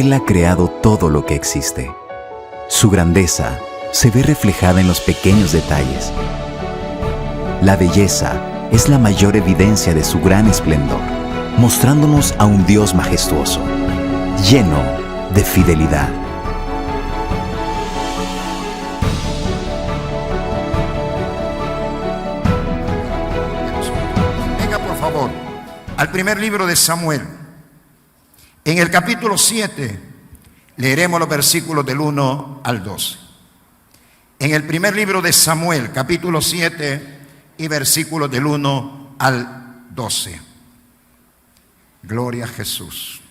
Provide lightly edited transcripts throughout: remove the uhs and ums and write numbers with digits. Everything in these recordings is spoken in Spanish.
Él ha creado todo lo que existe. Su grandeza se ve reflejada en los pequeños detalles. La belleza es la mayor evidencia de su gran esplendor, mostrándonos a un Dios majestuoso, lleno de fidelidad. Venga, por favor, al primer libro de Samuel. En el capítulo 7 leeremos los versículos del 1 al 12. En el primer libro de Samuel, capítulo 7 y versículos del 1 al 12. Gloria a Jesús.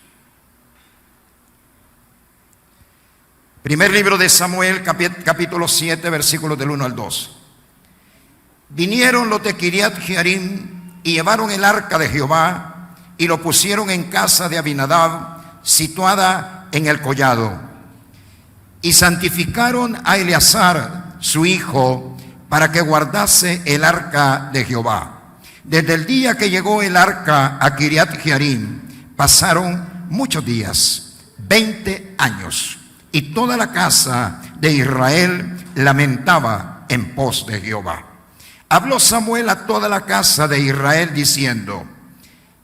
Primer libro de Samuel, capítulo 7, versículos del 1 al 12. Vinieron los de Kiriat Jearim y llevaron el arca de Jehová y lo pusieron en casa de Abinadab, situada en el collado. Y santificaron a Eleazar, su hijo, para que guardase el arca de Jehová. Desde el día que llegó el arca a Kiriat Jearim, pasaron muchos días, 20 años, y toda la casa de Israel lamentaba en pos de Jehová. Habló Samuel a toda la casa de Israel diciendo: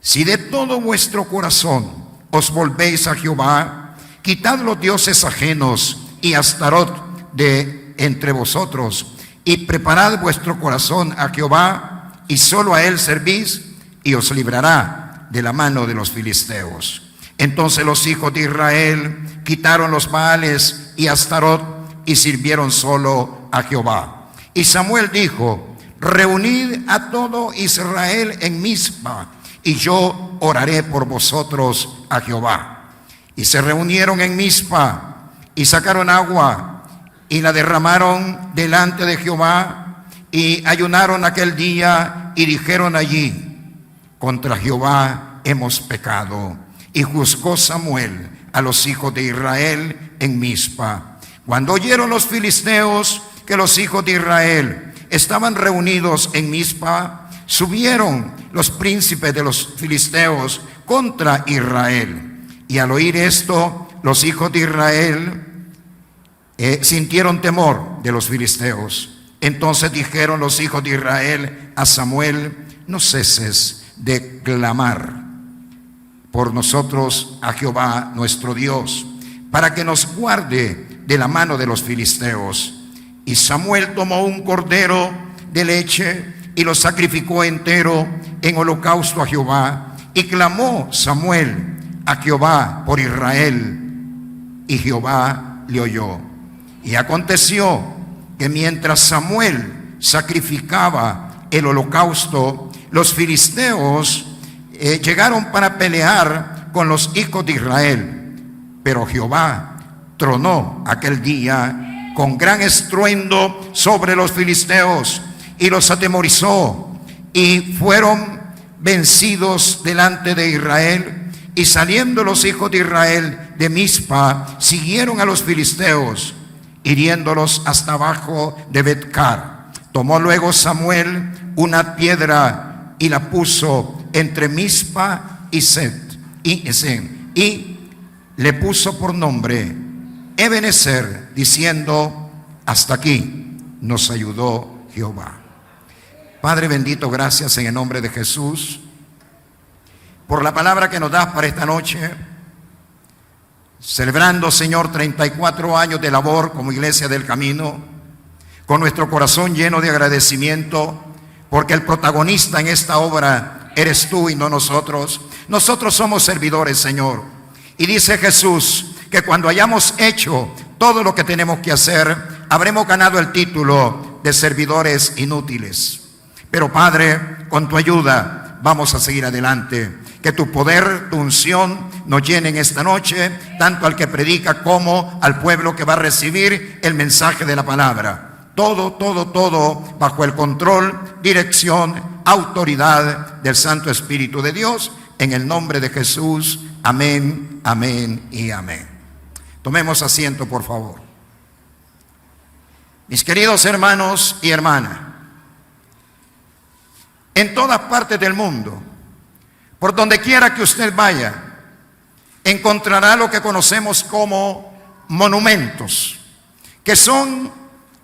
si de todo vuestro corazón os volvéis a Jehová, quitad los dioses ajenos y Astarot de entre vosotros, y preparad vuestro corazón a Jehová, y solo a él servís, y os librará de la mano de los filisteos. Entonces los hijos de Israel quitaron los Baales y Astarot, y sirvieron solo a Jehová. Y Samuel dijo: reunid a todo Israel en Mizpa, y yo oraré por vosotros a Jehová. Y se reunieron en Mizpa, y sacaron agua, y la derramaron delante de Jehová, y ayunaron aquel día, y dijeron allí: contra Jehová hemos pecado. Y juzgó Samuel a los hijos de Israel en Mizpa. Cuando oyeron los filisteos que los hijos de Israel estaban reunidos en Mizpa, subieron los príncipes de los filisteos contra Israel. Y al oír esto, los hijos de Israel sintieron temor de los filisteos. Entonces dijeron los hijos de Israel a Samuel: no ceses de clamar por nosotros a Jehová nuestro Dios, para que nos guarde de la mano de los filisteos. Y Samuel tomó un cordero de leche y lo sacrificó entero en holocausto a Jehová. Y clamó Samuel a Jehová por Israel, y Jehová le oyó. Y aconteció que mientras Samuel sacrificaba el holocausto, los filisteos llegaron para pelear con los hijos de Israel. Pero Jehová tronó aquel día con gran estruendo sobre los filisteos y los atemorizó, y fueron vencidos delante de Israel. Y saliendo los hijos de Israel de Mizpa, siguieron a los filisteos, hiriéndolos hasta abajo de Betcar. Tomó luego Samuel una piedra y la puso entre Mizpa y Esen, y le puso por nombre Ebenezer, diciendo: hasta aquí nos ayudó Jehová. Padre bendito, gracias en el nombre de Jesús por la palabra que nos das para esta noche, celebrando, Señor, 34 años de labor como Iglesia del Camino, con nuestro corazón lleno de agradecimiento, porque el protagonista en esta obra eres tú y no nosotros. Nosotros somos servidores, Señor. Y dice Jesús que cuando hayamos hecho todo lo que tenemos que hacer, habremos ganado el título de servidores inútiles. Pero Padre, con tu ayuda vamos a seguir adelante. Que tu poder, tu unción nos llenen esta noche, tanto al que predica como al pueblo que va a recibir el mensaje de la palabra. Todo bajo el control, dirección, autoridad del Santo Espíritu de Dios, en el nombre de Jesús. Amén, amén y amén. Tomemos asiento, por favor. Mis queridos hermanos y hermanas, en todas partes del mundo, por donde quiera que usted vaya, encontrará lo que conocemos como monumentos, que son,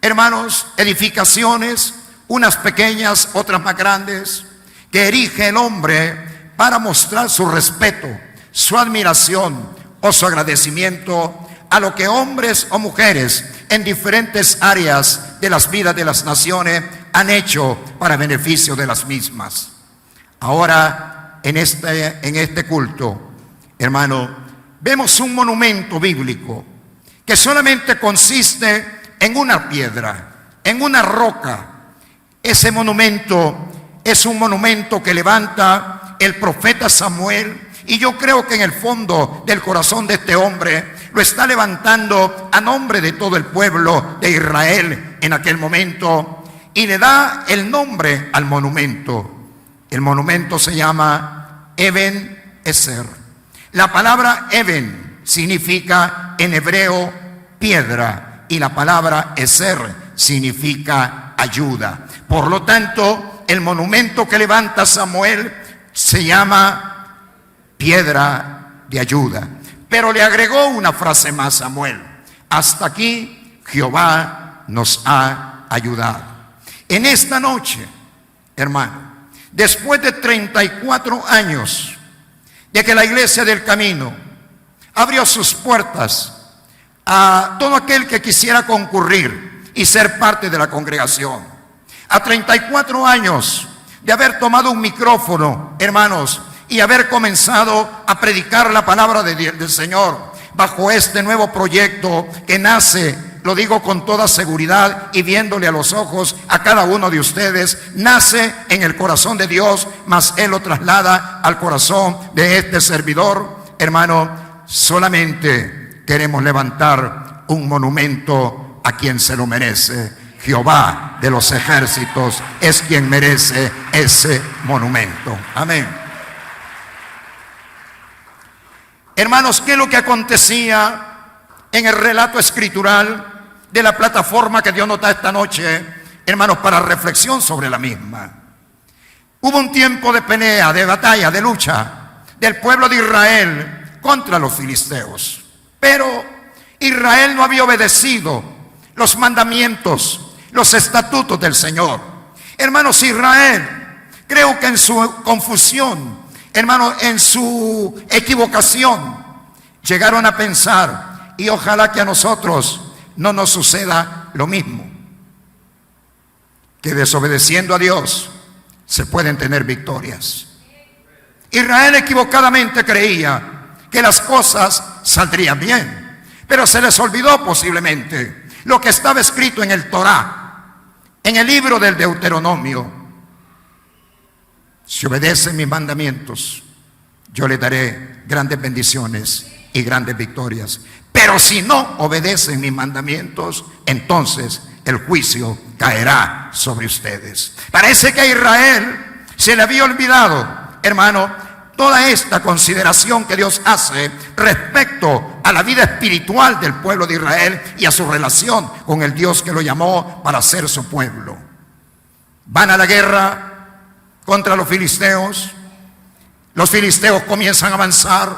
hermanos, edificaciones, unas pequeñas, otras más grandes, que erige el hombre para mostrar su respeto, su admiración o su agradecimiento a lo que hombres o mujeres en diferentes áreas de las vidas de las naciones han hecho para beneficio de las mismas. Ahora, en este culto, hermano, vemos un monumento bíblico que solamente consiste en una piedra, en una roca. Ese monumento es un monumento que levanta el profeta Samuel, y yo creo que en el fondo del corazón de este hombre lo está levantando a nombre de todo el pueblo de Israel en aquel momento, y le da el nombre al monumento. El monumento se llama Eben Ezer. La palabra Eben significa en hebreo piedra, y la palabra Ezer significa ayuda. Por lo tanto, el monumento que levanta Samuel se llama piedra de ayuda. Pero le agregó una frase más Samuel: hasta aquí Jehová nos ha ayudado. En esta noche, hermano, después de 34 años de que la Iglesia del Camino abrió sus puertas a todo aquel que quisiera concurrir y ser parte de la congregación, a 34 años de haber tomado un micrófono, hermanos, y haber comenzado a predicar la palabra del Señor bajo este nuevo proyecto que nace, lo digo con toda seguridad y viéndole a los ojos a cada uno de ustedes, nace en el corazón de Dios, mas Él lo traslada al corazón de este servidor. Hermano, solamente queremos levantar un monumento a quien se lo merece. Jehová de los ejércitos es quien merece ese monumento. Amén. Hermanos, ¿qué es lo que acontecía en el relato escritural de la plataforma que Dios nos da esta noche, hermanos, para reflexión sobre la misma? Hubo un tiempo de pelea, de batalla, de lucha del pueblo de Israel contra los filisteos. Pero Israel no había obedecido los mandamientos, los estatutos del Señor. Hermanos, Israel, creo que en su confusión, hermano, en su equivocación, llegaron a pensar, y ojalá que a nosotros no nos suceda lo mismo, que desobedeciendo a Dios se pueden tener victorias. Israel equivocadamente creía que las cosas saldrían bien, pero se les olvidó posiblemente lo que estaba escrito en el Torá, en el libro del Deuteronomio. Si obedecen mis mandamientos, yo les daré grandes bendiciones y grandes victorias. Pero si no obedecen mis mandamientos, entonces el juicio caerá sobre ustedes. Parece que a Israel se le había olvidado, hermano, toda esta consideración que Dios hace respecto a la vida espiritual del pueblo de Israel y a su relación con el Dios que lo llamó para ser su pueblo. Van a la guerra contra los filisteos. Los filisteos comienzan a avanzar,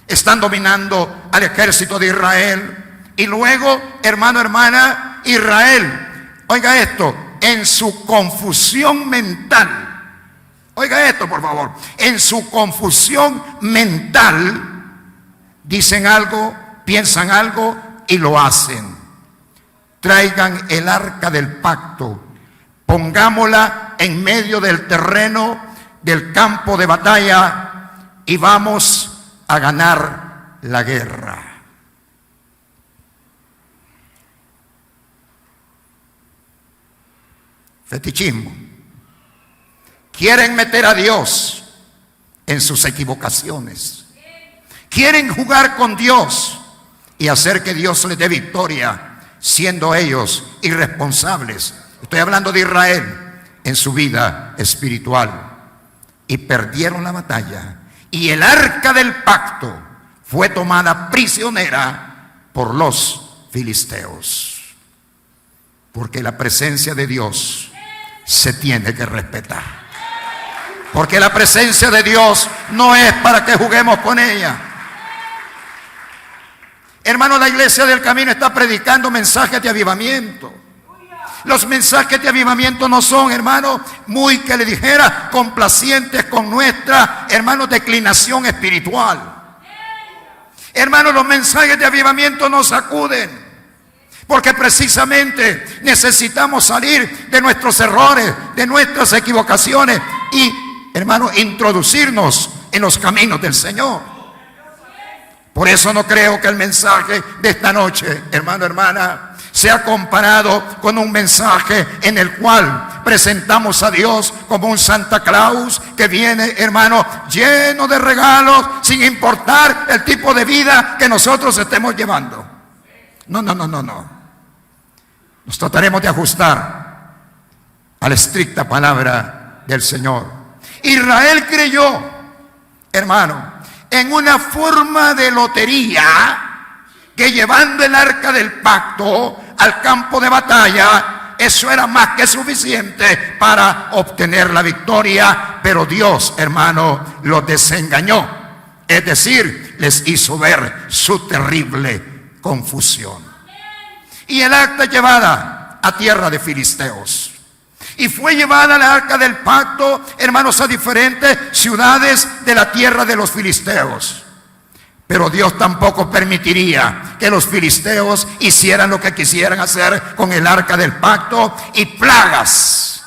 están dominando al ejército de Israel. Y luego, hermano, hermana, Israel, oiga esto, en su confusión mental, oiga esto por favor, en su confusión mental, dicen algo, piensan algo y lo hacen. Traigan el arca del pacto, pongámosla en medio del terreno del campo de batalla y vamos a ganar la guerra. Fetichismo. Quieren meter a Dios en sus equivocaciones. Quieren jugar con Dios y hacer que Dios les dé victoria, siendo ellos irresponsables. Estoy hablando de Israel en su vida espiritual. Y perdieron la batalla. Y el arca del pacto fue tomada prisionera por los filisteos. Porque la presencia de Dios se tiene que respetar. Porque la presencia de Dios no es para que juguemos con ella. Hermano, la iglesia del camino está predicando mensajes de avivamiento. Los mensajes de avivamiento no son, hermano, muy que le dijera, complacientes con nuestra, hermano, declinación espiritual. Hermano, los mensajes de avivamiento nos sacuden. Porque precisamente necesitamos salir de nuestros errores, de nuestras equivocaciones y, hermano, introducirnos en los caminos del Señor. Por eso no creo que el mensaje de esta noche, hermano, hermana, sea comparado con un mensaje en el cual presentamos a Dios como un Santa Claus que viene, hermano, lleno de regalos, sin importar el tipo de vida que nosotros estemos llevando. No. Nos trataremos de ajustar a la estricta palabra del Señor. Israel creyó, hermano, en una forma de lotería, que llevando el arca del pacto al campo de batalla, eso era más que suficiente para obtener la victoria. Pero Dios, hermano, los desengañó. Es decir, les hizo ver su terrible confusión. Y el arca llevada a tierra de filisteos. Y fue llevada la arca del pacto, hermanos, a diferentes ciudades de la tierra de los filisteos. Pero Dios tampoco permitiría que los filisteos hicieran lo que quisieran hacer con el arca del pacto. Y plagas,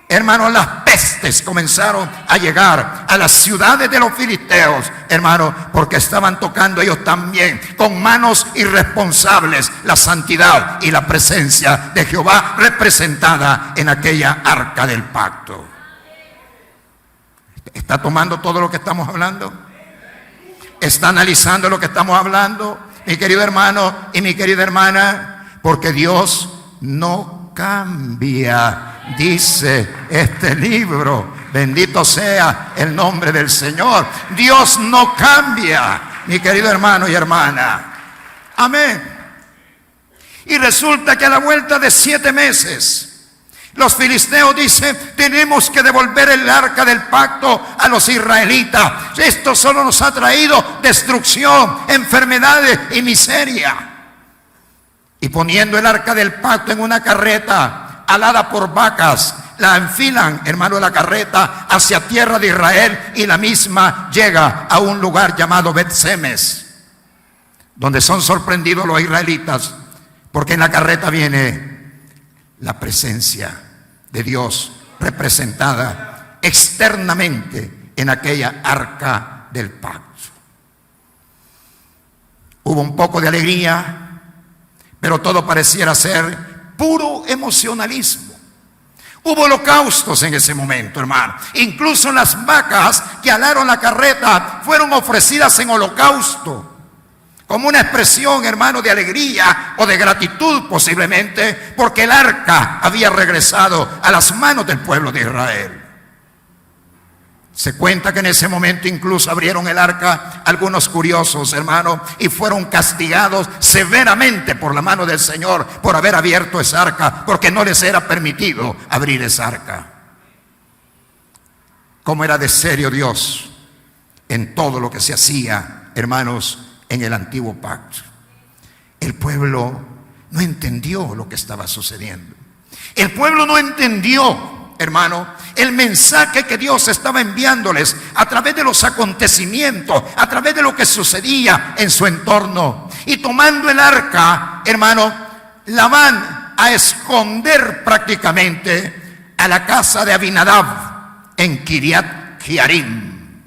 hermanos, las pestes comenzaron a llegar a las ciudades de los filisteos, hermanos, porque estaban tocando ellos también con manos irresponsables la santidad y la presencia de Jehová representada en aquella arca del pacto. ¿Está tomando todo lo que estamos hablando? ¿Está analizando lo que estamos hablando, mi querido hermano y mi querida hermana? Porque Dios no cambia, dice este libro. Bendito sea el nombre del Señor. Dios no cambia, mi querido hermano y hermana. Amén. Y resulta que a la vuelta de 7 meses, los filisteos dicen: tenemos que devolver el arca del pacto a los israelitas. Esto solo nos ha traído destrucción, enfermedades y miseria. Y poniendo el arca del pacto en una carreta alada por vacas, la enfilan, hermano, la carreta hacia tierra de Israel, y la misma llega a un lugar llamado Bet-Semes, donde son sorprendidos los israelitas, porque en la carreta viene la presencia de Dios representada externamente en aquella arca del pacto. Hubo un poco de alegría, pero todo pareciera ser puro emocionalismo. Hubo holocaustos en ese momento, hermano. Incluso las vacas que alaron la carreta fueron ofrecidas en holocausto, como una expresión, hermano, de alegría o de gratitud posiblemente, porque el arca había regresado a las manos del pueblo de Israel. Se cuenta que en ese momento incluso abrieron el arca algunos curiosos, hermano, y fueron castigados severamente por la mano del Señor por haber abierto esa arca, porque no les era permitido abrir esa arca. ¿Cómo era de serio Dios en todo lo que se hacía, hermanos, en el antiguo pacto? El pueblo no entendió lo que estaba sucediendo. El pueblo no entendió, hermano, el mensaje que Dios estaba enviándoles a través de los acontecimientos, a través de lo que sucedía en su entorno. Y tomando el arca, hermano, la van a esconder prácticamente a la casa de Abinadab en Kiriat Jearim.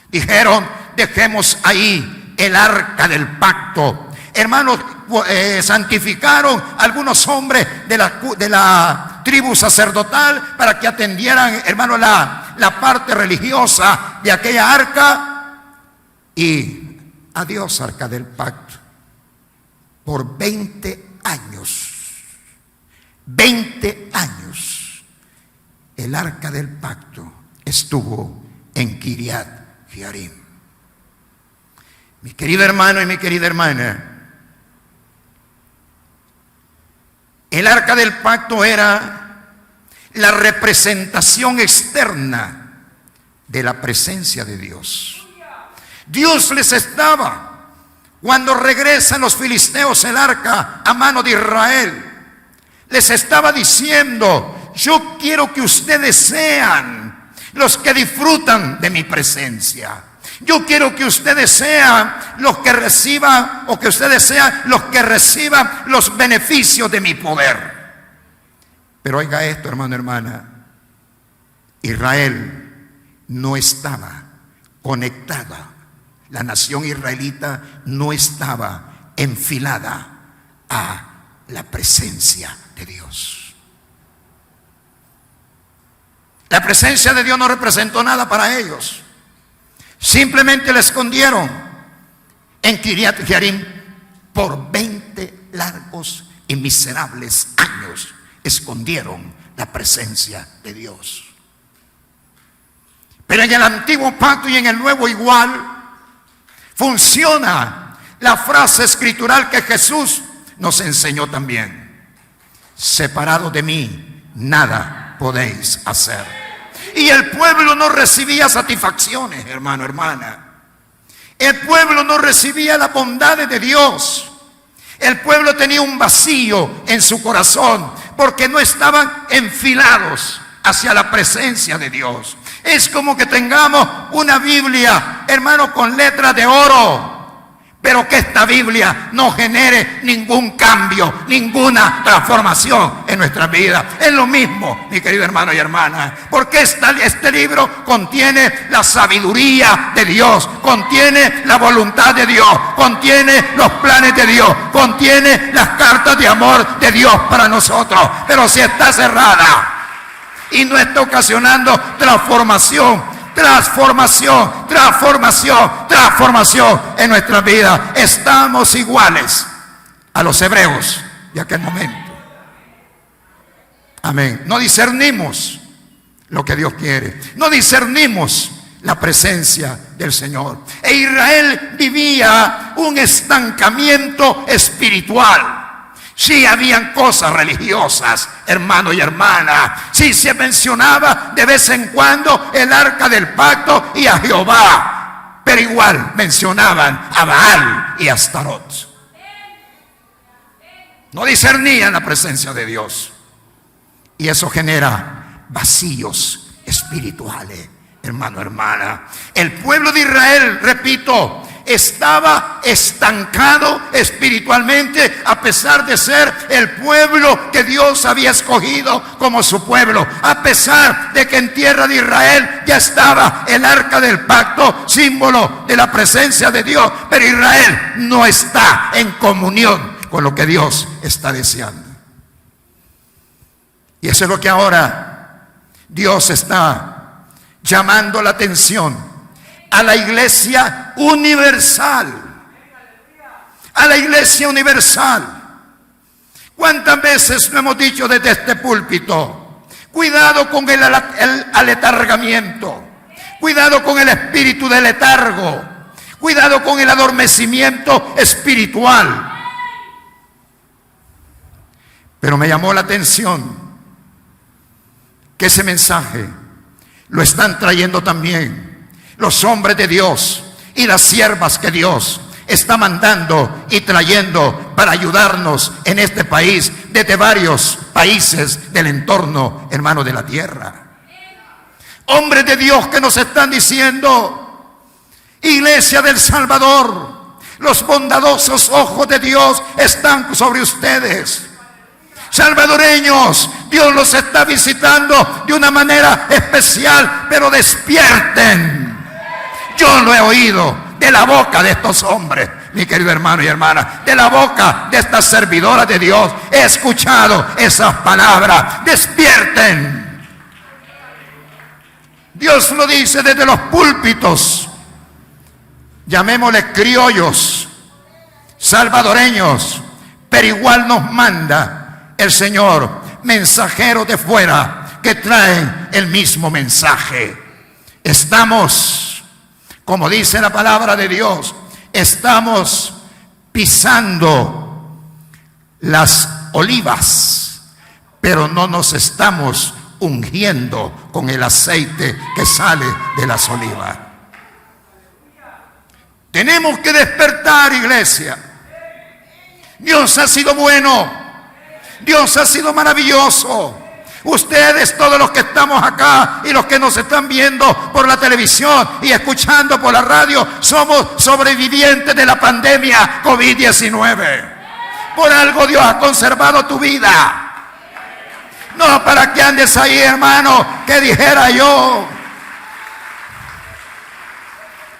Dijeron: dejemos ahí el arca del pacto. Hermanos, santificaron algunos hombres de la tribu sacerdotal para que atendieran, hermano, la parte religiosa de aquella arca. Y adiós, arca del pacto. Por 20 años, 20 años, el arca del pacto estuvo en Kiriat Jearim. Mi querido hermano y mi querida hermana, el arca del pacto era la representación externa de la presencia de Dios. Dios les estaba cuando regresan los filisteos el arca a mano de Israel, les estaba diciendo: yo quiero que ustedes sean los que disfrutan de mi presencia. Yo quiero que ustedes sean los que reciban, o que ustedes sean los que reciban los beneficios de mi poder. Pero oiga esto, hermano, hermana. Israel no estaba conectada. La nación israelita no estaba enfilada a la presencia de Dios. La presencia de Dios no representó nada para ellos. Simplemente la escondieron en Kiriat Jearim por 20 largos y miserables años. Escondieron la presencia de Dios. Pero en el antiguo pacto y en el nuevo igual funciona la frase escritural que Jesús nos enseñó también: separado de mí, nada podéis hacer. Y el pueblo no recibía satisfacciones, hermano, hermana. El pueblo no recibía la bondad de Dios. El pueblo tenía un vacío en su corazón porque no estaban enfilados hacia la presencia de Dios. Es como que tengamos una Biblia, hermano, con letras de oro, pero que esta Biblia no genere ningún cambio, ninguna transformación en nuestra vida. Es lo mismo, mi querido hermano y hermana, porque este libro contiene la sabiduría de Dios, contiene la voluntad de Dios, contiene los planes de Dios, contiene las cartas de amor de Dios para nosotros. Pero si está cerrada y no está ocasionando transformación en nuestra vida, estamos iguales a los hebreos de aquel momento. Amén. No discernimos lo que Dios quiere, no discernimos la presencia del Señor. E Israel vivía un estancamiento espiritual. Sí habían cosas religiosas, hermano y hermana. Sí se mencionaba de vez en cuando el arca del pacto y a Jehová. Pero igual mencionaban a Baal y a Astarot. No discernían la presencia de Dios. Y eso genera vacíos espirituales, hermano, hermana. El pueblo de Israel, repito, estaba estancado espiritualmente, a pesar de ser el pueblo que Dios había escogido como su pueblo, a pesar de que en tierra de Israel ya estaba el arca del pacto, símbolo de la presencia de Dios. Pero Israel no está en comunión con lo que Dios está deseando. Y eso es lo que ahora Dios está llamando la atención a la iglesia universal. A la iglesia universal. ¿Cuántas veces lo hemos dicho desde este púlpito? Cuidado con el aletargamiento. Cuidado con el espíritu de letargo. Cuidado con el adormecimiento espiritual. Pero me llamó la atención que ese mensaje lo están trayendo también los hombres de Dios y las siervas que Dios está mandando y trayendo para ayudarnos en este país, desde varios países del entorno, hermano, de la tierra. Hombres de Dios que nos están diciendo: Iglesia del Salvador, los bondadosos ojos de Dios están sobre ustedes. Salvadoreños, Dios los está visitando de una manera especial, pero despierten. Yo lo he oído de la boca de estos hombres, mi querido hermano y hermana, de la boca de estas servidoras de Dios. He escuchado esas palabras: despierten. Dios lo dice desde los púlpitos, llamémosle criollos, salvadoreños, pero igual nos manda el Señor mensajeros de fuera que traen el mismo mensaje. Estamos, como dice la palabra de Dios, estamos pisando las olivas, pero no nos estamos ungiendo con el aceite que sale de las olivas. Tenemos que despertar, iglesia. Dios ha sido bueno. Dios ha sido maravilloso. Ustedes, todos los que estamos acá y los que nos están viendo por la televisión y escuchando por la radio, somos sobrevivientes de la pandemia COVID-19. Por algo Dios ha conservado tu vida. No para que andes ahí, hermano, que dijera yo,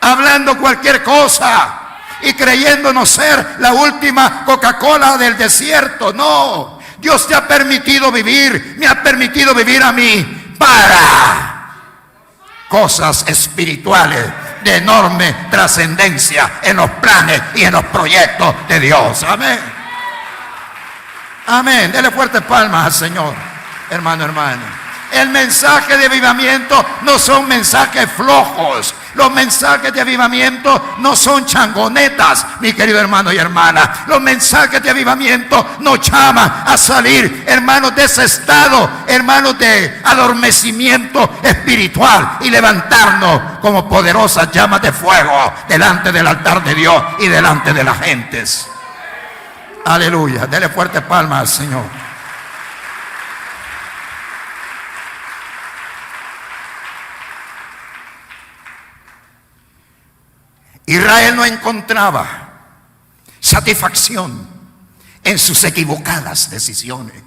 hablando cualquier cosa y creyéndonos ser la última Coca-Cola del desierto. No, Dios te ha permitido vivir, me ha permitido vivir a mí para cosas espirituales de enorme trascendencia en los planes y en los proyectos de Dios. Amén. Amén. Dele fuertes palmas al Señor, hermano, hermano. El mensaje de avivamiento no son mensajes flojos. Los mensajes de avivamiento no son changonetas, mi querido hermano y hermana. Los mensajes de avivamiento nos llaman a salir, hermanos, de ese estado, hermanos, de adormecimiento espiritual y levantarnos como poderosas llamas de fuego delante del altar de Dios y delante de las gentes. Aleluya. Dele fuerte palmas al Señor. Israel no encontraba satisfacción en sus equivocadas decisiones.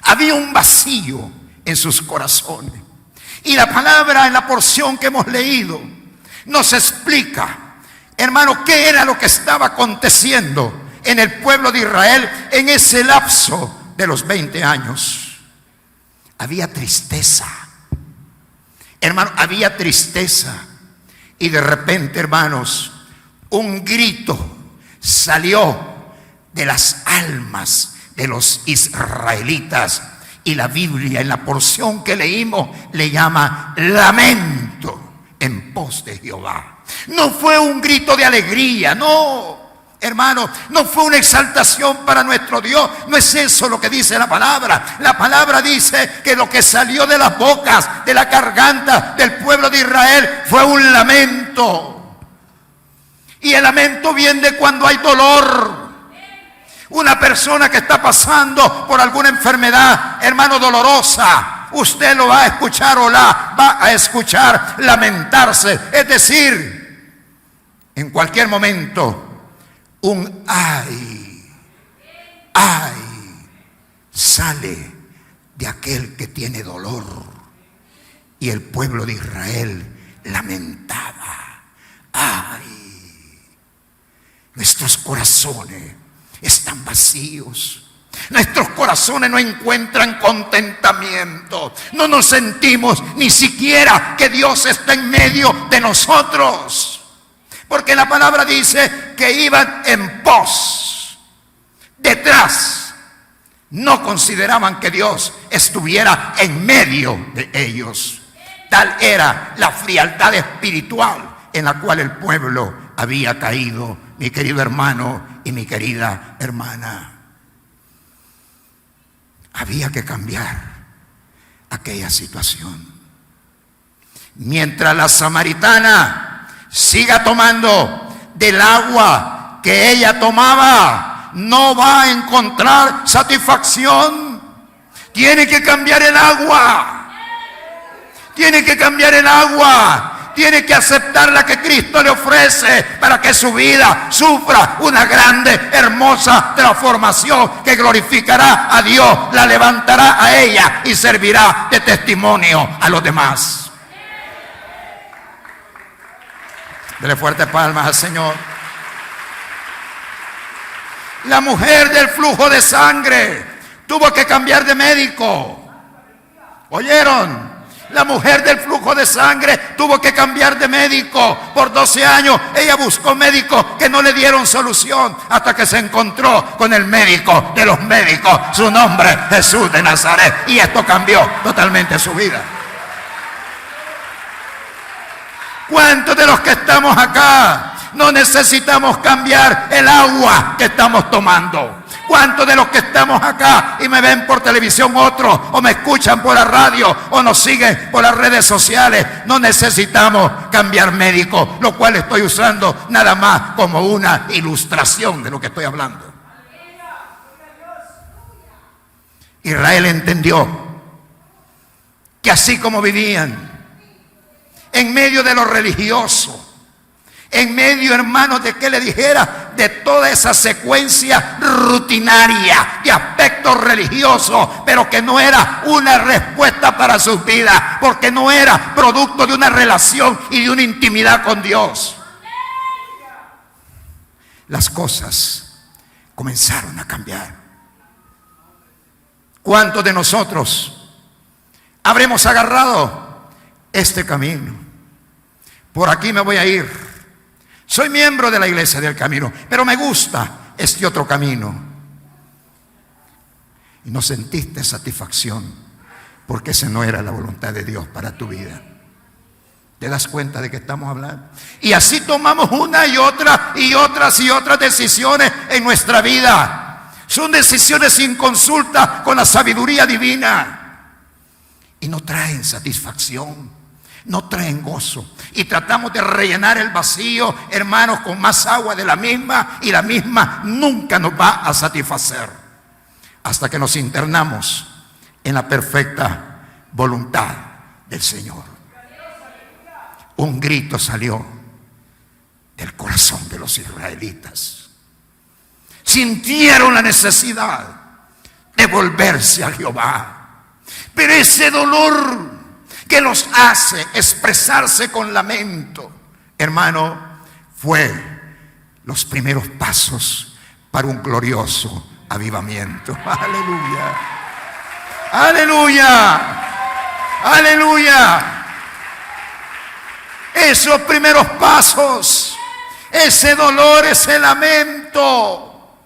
Había un vacío en sus corazones. Y la palabra en la porción que hemos leído nos explica, hermano, qué era lo que estaba aconteciendo en el pueblo de Israel en ese lapso de los 20 años. Había tristeza. Hermano, había tristeza. Y de repente, hermanos, un grito salió de las almas de los israelitas. Y la Biblia, en la porción que leímos, le llama lamento en pos de Jehová. No fue un grito de alegría, no, hermano, no fue una exaltación para nuestro Dios. No es eso lo que dice la palabra. La palabra dice que lo que salió de las bocas, de la garganta del pueblo de Israel fue un lamento. Y el lamento viene cuando hay dolor. Una persona que está pasando por alguna enfermedad, hermano, dolorosa, usted lo va a escuchar o la va a escuchar lamentarse. Es decir, en cualquier momento, un ay sale de aquel que tiene dolor. Y el pueblo de Israel lamentaba. Ay, nuestros corazones están vacíos. Nuestros corazones no encuentran contentamiento. No nos sentimos ni siquiera que Dios está en medio de nosotros. Porque la palabra dice que iban en pos, detrás. No consideraban que Dios estuviera en medio de ellos. Tal era la frialdad espiritual en la cual el pueblo había caído, mi querido hermano y mi querida hermana. Había que cambiar aquella situación. Mientras la samaritana siga tomando del agua que ella tomaba, no va a encontrar satisfacción. Tiene que cambiar el agua. Tiene que cambiar el agua. Tiene que aceptar la que Cristo le ofrece para que su vida sufra una grande, hermosa transformación que glorificará a Dios, la levantará a ella y servirá de testimonio a los demás. Dele fuertes palmas al Señor. La mujer del flujo de sangre tuvo que cambiar de médico. ¿Oyeron? La mujer del flujo de sangre tuvo que cambiar de médico. Por 12 años ella buscó médicos que no le dieron solución, hasta que se encontró con el médico de los médicos, su nombre Jesús de Nazaret, y esto cambió totalmente su vida. ¿Cuántos de los que estamos acá no necesitamos cambiar el agua que estamos tomando? ¿Cuántos de los que estamos acá y me ven por televisión otros, o me escuchan por la radio, o nos siguen por las redes sociales, no necesitamos cambiar médico? Lo cual estoy usando nada más como una ilustración de lo que estoy hablando. Israel entendió que así como vivían en medio de lo religioso, en medio, hermanos, de que le dijera de toda esa secuencia rutinaria de aspectos religiosos, pero que no era una respuesta para sus vidas, porque no era producto de una relación y de una intimidad con Dios. Las cosas comenzaron a cambiar. ¿Cuántos de nosotros habremos agarrado este camino? Por aquí me voy a ir. Soy miembro de la Iglesia del Camino, pero me gusta este otro camino. Y no sentiste satisfacción, porque esa no era la voluntad de Dios para tu vida. ¿Te das cuenta de que estamos hablando? Y así tomamos una y otra y otras y otras decisiones en nuestra vida. Son decisiones sin consulta con la sabiduría divina. Y no traen satisfacción. No traen gozo. Y tratamos de rellenar el vacío, hermanos, con más agua de la misma, y la misma nunca nos va a satisfacer hasta que nos internamos en la perfecta voluntad del Señor. Un grito salió del corazón de los israelitas. Sintieron la necesidad de volverse a Jehová, pero ese dolor que los hace expresarse con lamento, hermano, fue los primeros pasos para un glorioso avivamiento. Aleluya, aleluya, aleluya. Esos primeros pasos, ese dolor, ese lamento,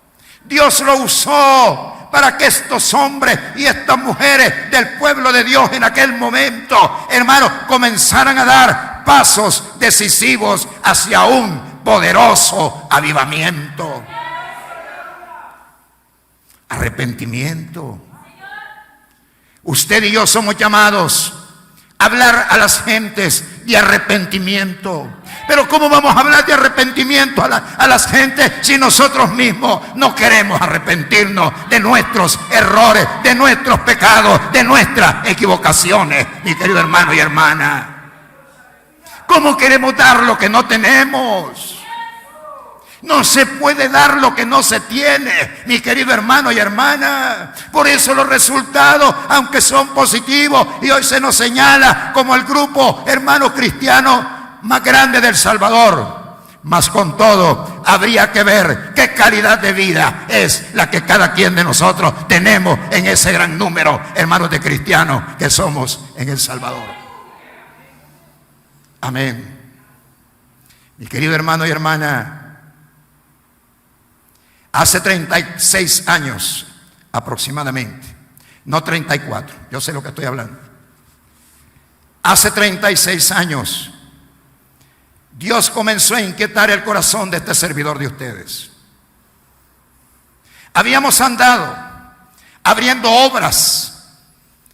Dios lo usó para que estos hombres y estas mujeres del pueblo de Dios en aquel momento, hermanos, comenzaran a dar pasos decisivos hacia un poderoso avivamiento. Arrepentimiento. Usted y yo somos llamados a hablar a las gentes de arrepentimiento. Pero ¿cómo vamos a hablar de arrepentimiento a las gentes si nosotros mismos no queremos arrepentirnos de nuestros errores, de nuestros pecados, de nuestras equivocaciones, mi querido hermano y hermana? ¿Cómo queremos dar lo que no tenemos? No se puede dar lo que no se tiene, mi querido hermano y hermana. Por eso los resultados, aunque son positivos, y hoy se nos señala como el grupo hermano cristiano más grande del Salvador, mas con todo habría que ver qué calidad de vida es la que cada quien de nosotros tenemos en ese gran número, hermanos de cristianos que somos en El Salvador. Amén. Mi querido hermano y hermana, hace 36 años aproximadamente, no 34, yo sé lo que estoy hablando. Hace 36 años Dios comenzó a inquietar el corazón de este servidor de ustedes. Habíamos andado abriendo obras,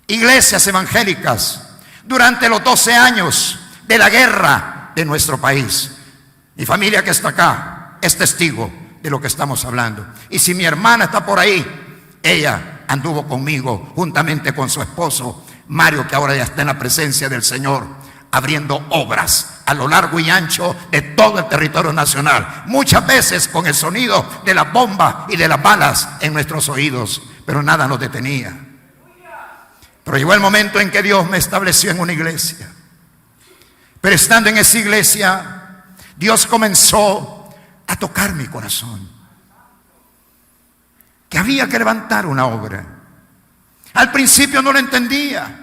iglesias evangélicas, durante los 12 años de la guerra de nuestro país. Mi familia que está acá es testigo de lo que estamos hablando. Y si mi hermana está por ahí, ella anduvo conmigo juntamente con su esposo Mario, que ahora ya está en la presencia del Señor, abriendo obras a lo largo y ancho de todo el territorio nacional, muchas veces con el sonido de las bombas y de las balas en nuestros oídos, pero nada nos detenía. Pero llegó el momento en que Dios me estableció en una iglesia. Pero estando en esa iglesia, Dios comenzó a tocar mi corazón, que había que levantar una obra. Al principio no lo entendía.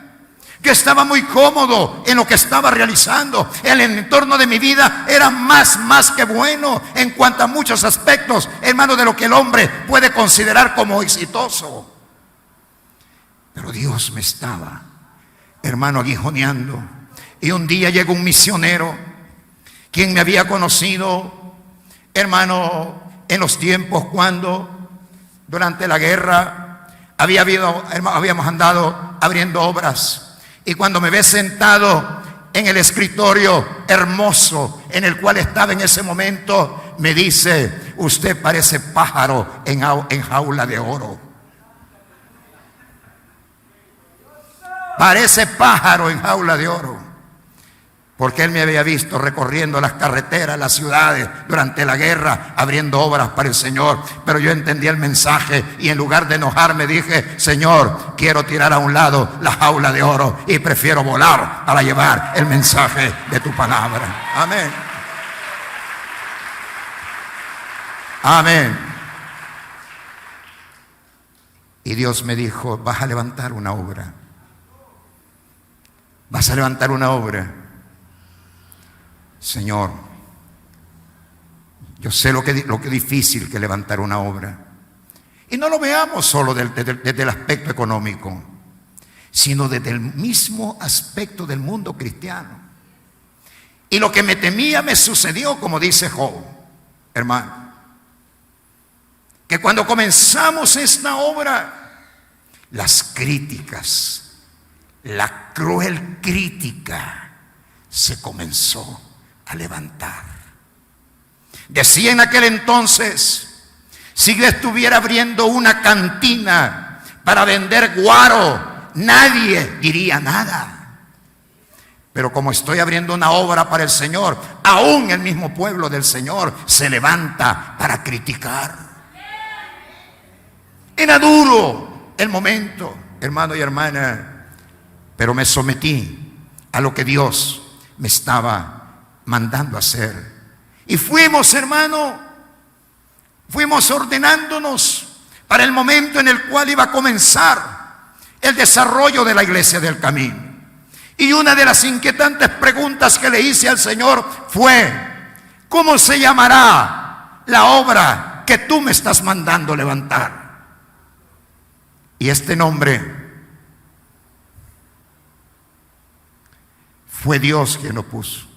Yo estaba muy cómodo en lo que estaba realizando. El entorno de mi vida era más que bueno en cuanto a muchos aspectos, hermano, de lo que el hombre puede considerar como exitoso. Pero Dios me estaba, hermano, aguijoneando. Y un día llegó un misionero, quien me había conocido, hermano, en los tiempos cuando durante la guerra, habíamos andado abriendo obras. Y cuando me ve sentado en el escritorio hermoso en el cual estaba en ese momento, me dice: usted parece pájaro en jaula de oro. Parece pájaro en jaula de oro. Porque él me había visto recorriendo las carreteras, las ciudades durante la guerra, abriendo obras para el Señor. Pero yo entendí el mensaje y en lugar de enojarme dije: Señor, quiero tirar a un lado la jaula de oro y prefiero volar para llevar el mensaje de tu palabra. Amén. Amén. Y Dios me dijo: vas a levantar una obra. Vas a levantar una obra. Señor, yo sé lo que difícil que levantar una obra. Y no lo veamos solo desde el aspecto económico, sino desde el mismo aspecto del mundo cristiano. Y lo que me temía me sucedió, como dice Job, hermano. Que cuando comenzamos esta obra, las críticas, la cruel crítica se comenzó a levantar. Decía en aquel entonces: si yo estuviera abriendo una cantina para vender guaro, nadie diría nada. Pero como estoy abriendo una obra para el Señor, aún el mismo pueblo del Señor se levanta para criticar. Era duro el momento, hermano y hermana, pero me sometí a lo que Dios me estaba mandando a hacer. Y fuimos, hermano, fuimos ordenándonos para el momento en el cual iba a comenzar el desarrollo de la iglesia del camino. Y una de las inquietantes preguntas que le hice al Señor fue: ¿cómo se llamará la obra que tú me estás mandando levantar? Y este nombre fue Dios quien lo puso.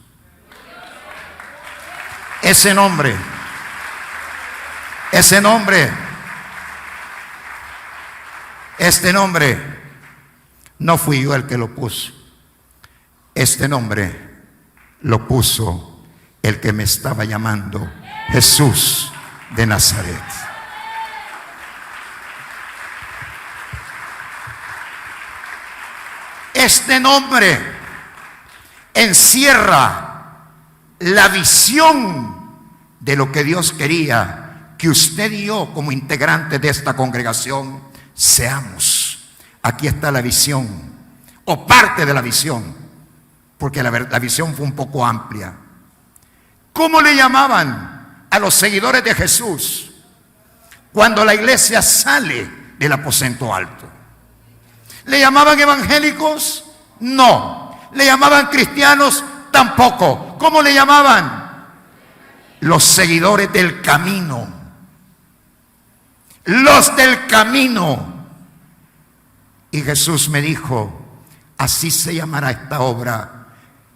Ese nombre este nombre no fui yo el que lo puso. Este nombre lo puso el que me estaba llamando: Jesús de Nazaret. Este nombre encierra la visión de lo que Dios quería que usted y yo, como integrantes de esta congregación, seamos. Aquí está la visión, o parte de la visión, porque la visión fue un poco amplia. ¿Cómo le llamaban a los seguidores de Jesús cuando la iglesia sale del aposento alto? ¿Le llamaban evangélicos? No. ¿Le llamaban cristianos? Tampoco. ¿Cómo le llamaban? Los seguidores del camino. Los del camino. Y Jesús me dijo: así se llamará esta obra,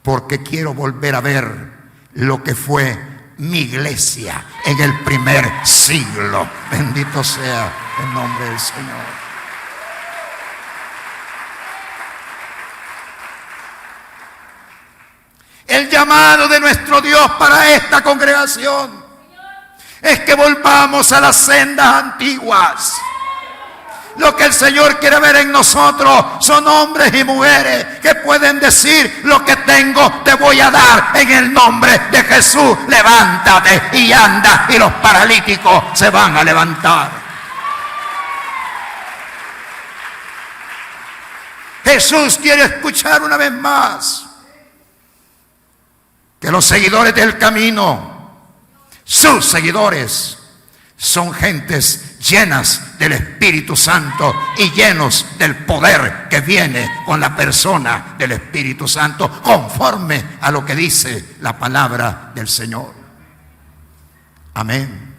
porque quiero volver a ver lo que fue mi iglesia en el primer siglo. Bendito sea el nombre del Señor. El llamado de nuestro Dios para esta congregación es que volvamos a las sendas antiguas. Lo que el Señor quiere ver en nosotros son hombres y mujeres que pueden decir: lo que tengo te voy a dar en el nombre de Jesús. Levántate y anda, y los paralíticos se van a levantar. Jesús quiere escuchar una vez más que los seguidores del camino, sus seguidores, son gentes llenas del Espíritu Santo y llenos del poder que viene con la persona del Espíritu Santo, conforme a lo que dice la palabra del Señor. Amén.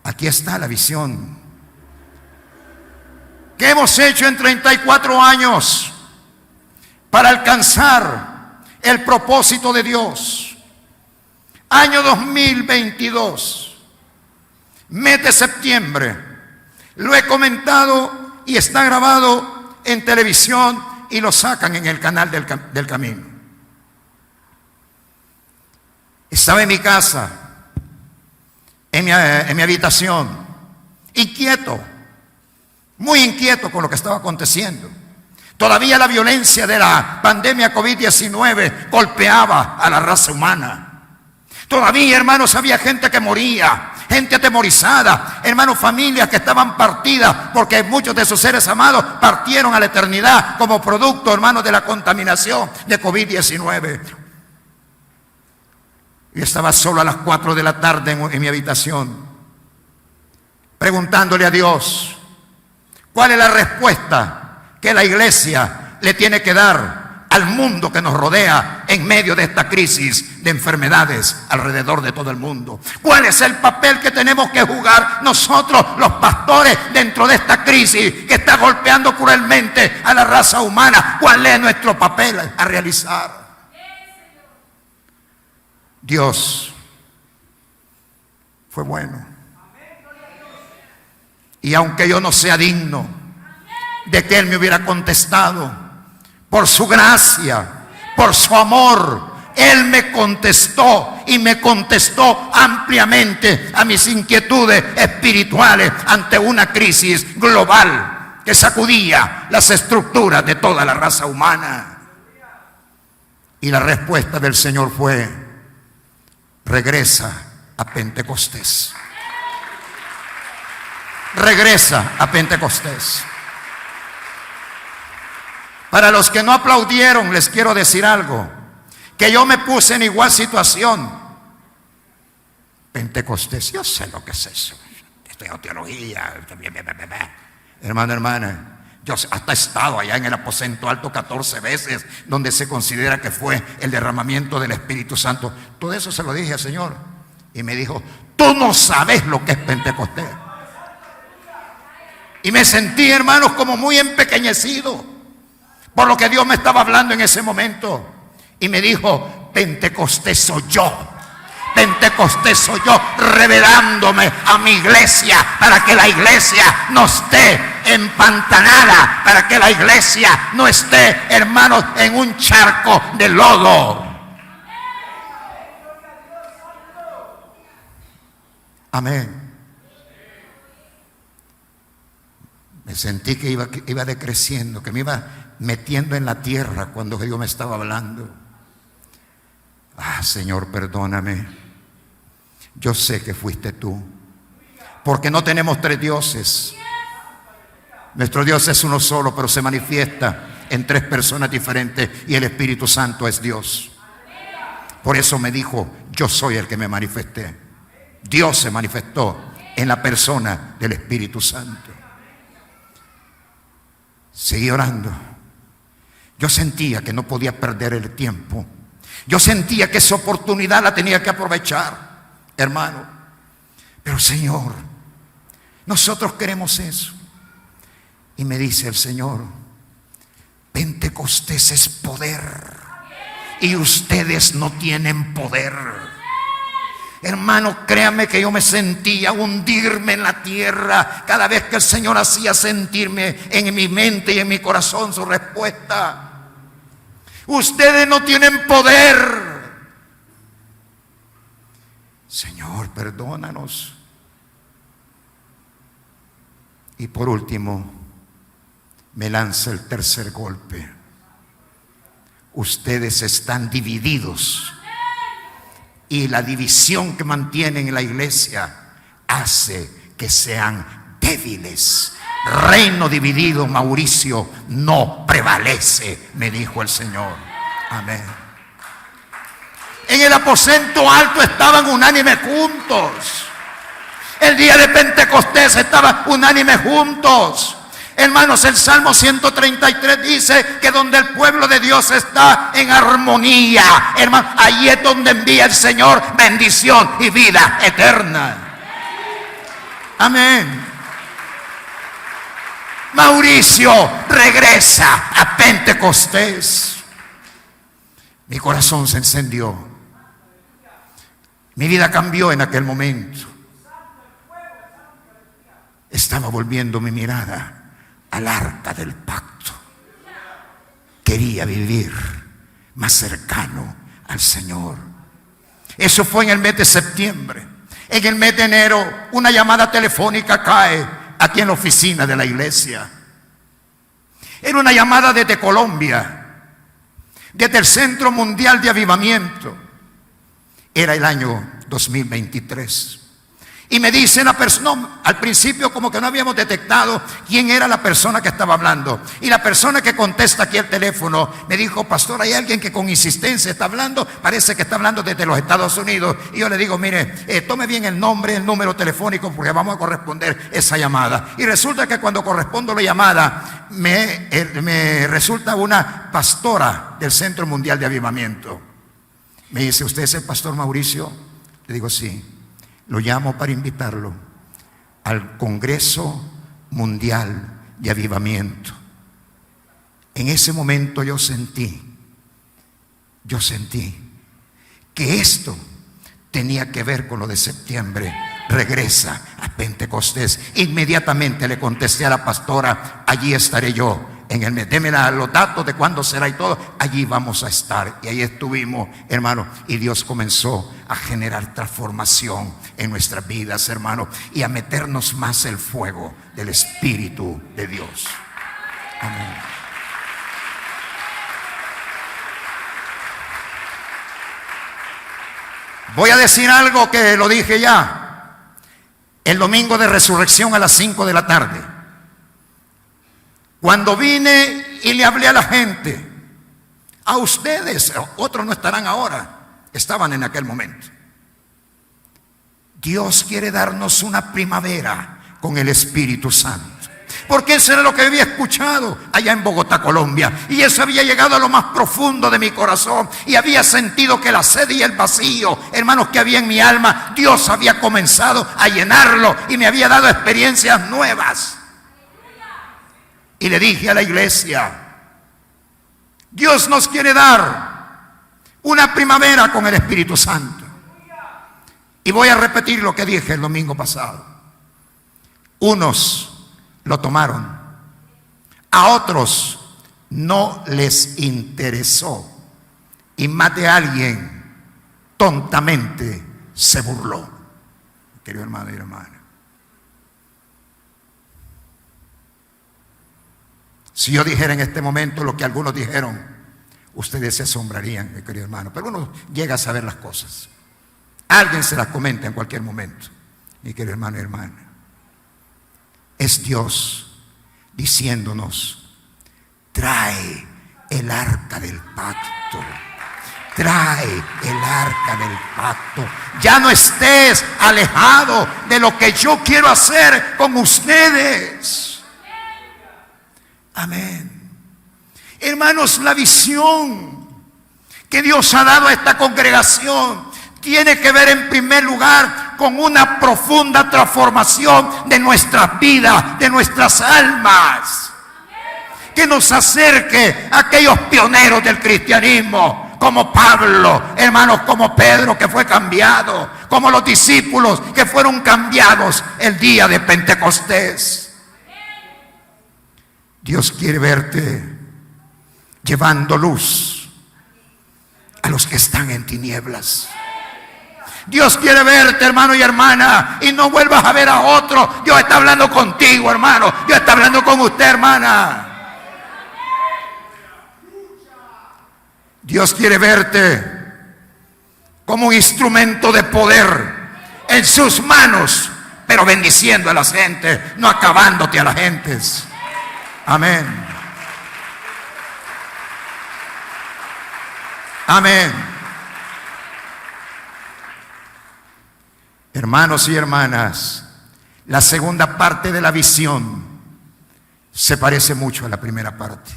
Aquí está la visión que hemos hecho en 34 años para alcanzar el propósito de Dios. Año 2022, mes de septiembre, Lo he comentado y está grabado en televisión y lo sacan en el canal del Camino. Estaba en mi casa, en mi habitación, inquieto, muy inquieto con lo que estaba aconteciendo. Todavía la violencia de la pandemia COVID-19 golpeaba a la raza humana. Todavía, hermanos, había gente que moría, gente atemorizada, hermanos, familias que estaban partidas porque muchos de sus seres amados partieron a la eternidad como producto, hermanos, de la contaminación de COVID-19. Yo estaba solo a las 4 de la tarde en mi habitación, preguntándole a Dios, ¿cuál es la respuesta que la iglesia le tiene que dar al mundo que nos rodea en medio de esta crisis de enfermedades alrededor de todo el mundo? ¿Cuál es el papel que tenemos que jugar nosotros, los pastores, dentro de esta crisis que está golpeando cruelmente a la raza humana? ¿Cuál es nuestro papel a realizar? Dios fue bueno. Y aunque yo no sea digno de que Él me hubiera contestado, por su gracia, por su amor, Él me contestó y me contestó ampliamente a mis inquietudes espirituales ante una crisis global que sacudía las estructuras de toda la raza humana. Y la respuesta del Señor fue: regresa a Pentecostés. Regresa a Pentecostés. Para los que no aplaudieron, les quiero decir algo, que yo me puse en igual situación. Pentecostés, yo sé lo que es eso. Estudio teología. Hermano, hermana, yo hasta he estado allá en el aposento alto 14 veces, donde se considera que fue el derramamiento del Espíritu Santo. Todo eso se lo dije al Señor. Y me dijo: tú no sabes lo que es Pentecostés. Y me sentí, hermanos, como muy empequeñecido por lo que Dios me estaba hablando en ese momento. Y me dijo: Pentecostés soy yo. Pentecostés soy yo, revelándome a mi iglesia, para que la iglesia no esté empantanada, para que la iglesia no esté, hermanos, en un charco de lodo. Amén. Me sentí que iba decreciendo, que me iba metiendo en la tierra cuando Dios me estaba hablando. Señor, perdóname. Yo sé que fuiste tú, porque no tenemos 3 dioses. Nuestro Dios es uno solo, pero se manifiesta en 3 personas diferentes, y el Espíritu Santo es Dios. Por eso me dijo: yo soy el que me manifesté. Dios se manifestó en la persona del Espíritu Santo. Seguí orando. Yo sentía que no podía perder el tiempo. Yo sentía que esa oportunidad la tenía que aprovechar, hermano. Pero Señor, nosotros queremos eso. Y me dice el Señor: Pentecostés es poder, y ustedes no tienen poder. Hermano, créame que yo me sentía hundirme en la tierra cada vez que el Señor hacía sentirme en mi mente y en mi corazón su respuesta. Ustedes no tienen poder. Señor, perdónanos. Y por último, me lanza el tercer golpe. Ustedes están divididos. Y la división que mantienen en la iglesia hace que sean débiles. Reino dividido, Mauricio, no prevalece, me dijo el Señor. Amén. En el aposento alto estaban unánimes juntos. El día de Pentecostés estaban unánimes juntos. Hermanos, el Salmo 133 dice que donde el pueblo de Dios está en armonía, hermano, allí es donde envía el Señor bendición y vida eterna. Amén. Mauricio, regresa a Pentecostés. Mi corazón se encendió. Mi vida cambió en aquel momento. estaba volviendo mi mirada al arca del pacto. Quería vivir más cercano al Señor. Eso fue en el mes de septiembre. En el mes de enero, una llamada telefónica cae aquí en la oficina de la iglesia. Era una llamada desde Colombia, desde el Centro Mundial de Avivamiento. Era el año 2023. Y me dice la persona, no, al principio como que no habíamos detectado quién era la persona que estaba hablando. Y la persona que contesta aquí el teléfono me dijo: pastor, hay alguien que con insistencia está hablando, parece que está hablando desde los Estados Unidos. Y yo le digo: mire, tome bien el nombre, el número telefónico, porque vamos a corresponder esa llamada. Y resulta que cuando correspondo la llamada, me resulta una pastora del Centro Mundial de Avivamiento. Me dice: ¿usted es el pastor Mauricio? Le digo: sí. Lo llamo para invitarlo al Congreso Mundial de Avivamiento. En ese momento yo sentí que esto tenía que ver con lo de septiembre. Regresa a Pentecostés. Inmediatamente le contesté a la pastora: allí estaré yo. En el mes, déme los datos de cuándo será y todo. Allí vamos a estar. Y ahí estuvimos, hermano. Y Dios comenzó a generar transformación en nuestras vidas, hermano, y a meternos más el fuego del Espíritu de Dios. Amén. Voy a decir algo que lo dije ya. El domingo de resurrección a las 5 de la tarde. Cuando vine y le hablé a la gente, a ustedes, otros no estarán ahora, estaban en aquel momento. Dios quiere darnos una primavera con el Espíritu Santo. Porque eso era lo que había escuchado allá en Bogotá, Colombia. Y eso había llegado a lo más profundo de mi corazón. Y había sentido que la sed y el vacío, hermanos, que había en mi alma, Dios había comenzado a llenarlo y me había dado experiencias nuevas. Y le dije a la iglesia: Dios nos quiere dar una primavera con el Espíritu Santo. Y voy a repetir lo que dije el domingo pasado. Unos lo tomaron, a otros no les interesó, y más de alguien tontamente se burló. Querido hermano y hermana, si yo dijera en este momento lo que algunos dijeron, ustedes se asombrarían, mi querido hermano. Pero uno llega a saber las cosas. Alguien se las comenta en cualquier momento, mi querido hermano y hermana. Es Dios diciéndonos: trae el arca del pacto. Trae el arca del pacto. Ya no estés alejado de lo que yo quiero hacer con ustedes. Amén. Hermanos, la visión que Dios ha dado a esta congregación tiene que ver en primer lugar con una profunda transformación de nuestras vidas, de nuestras almas, que nos acerque a aquellos pioneros del cristianismo, como Pablo, hermanos, como Pedro, que fue cambiado, como los discípulos que fueron cambiados el día de Pentecostés. Dios quiere verte llevando luz a los que están en tinieblas. Dios quiere verte, hermano y hermana, y no vuelvas a ver a otro. Dios está hablando contigo, hermano. Dios está hablando con usted, hermana. Dios quiere verte como un instrumento de poder en sus manos, pero bendiciendo a la gente, no acabándote a las gentes. Amén. Amén. Hermanos y hermanas, la segunda parte de la visión se parece mucho a la primera parte.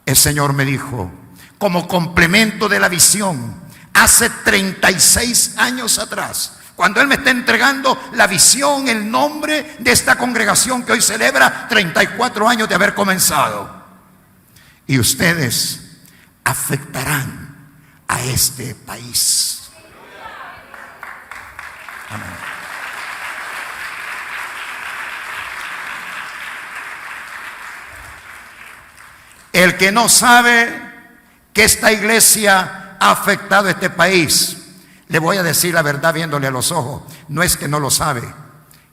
El Señor me dijo, como complemento de la visión, hace 36 años atrás, cuando Él me está entregando la visión, el nombre de esta congregación que hoy celebra 34 años de haber comenzado. Y ustedes afectarán a este país. Amén. El que no sabe que esta iglesia ha afectado a este país, le voy a decir la verdad viéndole a los ojos, no es que no lo sabe,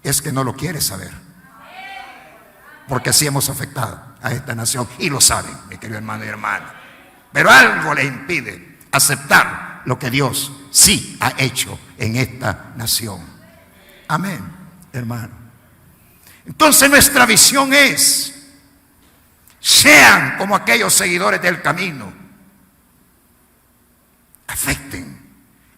es que no lo quiere saber. Porque sí hemos afectado a esta nación y lo saben, mi querido hermano y hermana. Pero algo le impide aceptar lo que Dios sí ha hecho en esta nación. Amén, hermano. Entonces nuestra visión es: sean como aquellos seguidores del camino, afecten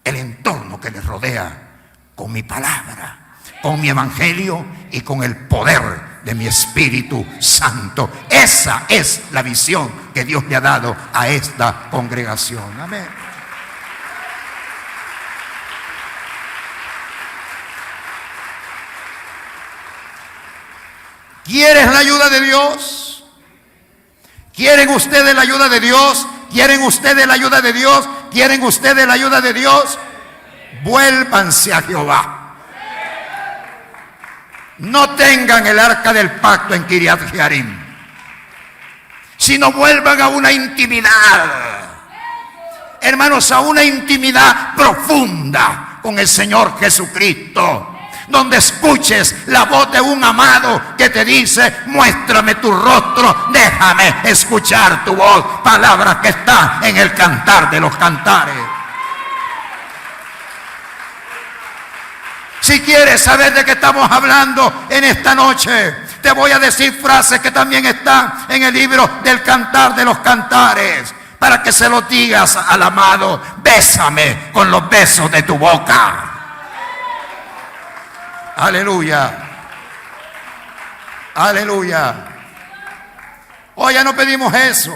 el entorno que les rodea con mi palabra, con mi evangelio y con el poder de mi Espíritu Santo. Esa es la visión que Dios le ha dado a esta congregación. Amén. ¿Quieres la ayuda de Dios? ¿Quieren ustedes la ayuda de Dios? ¿Quieren ustedes la ayuda de Dios? ¿Quieren ustedes la ayuda de Dios? Vuélvanse a Jehová. No tengan el arca del pacto en Kiriat Jearim, sino vuelvan a una intimidad, hermanos, a una intimidad profunda con el Señor Jesucristo, donde escuches la voz de un amado que te dice: muéstrame tu rostro, déjame escuchar tu voz. Palabra que está en el Cantar de los Cantares. Si quieres saber de qué estamos hablando en esta noche, te voy a decir frases que también están en el libro del Cantar de los Cantares, para que se lo digas al amado: bésame con los besos de tu boca. Aleluya, aleluya. Hoy ya no pedimos eso.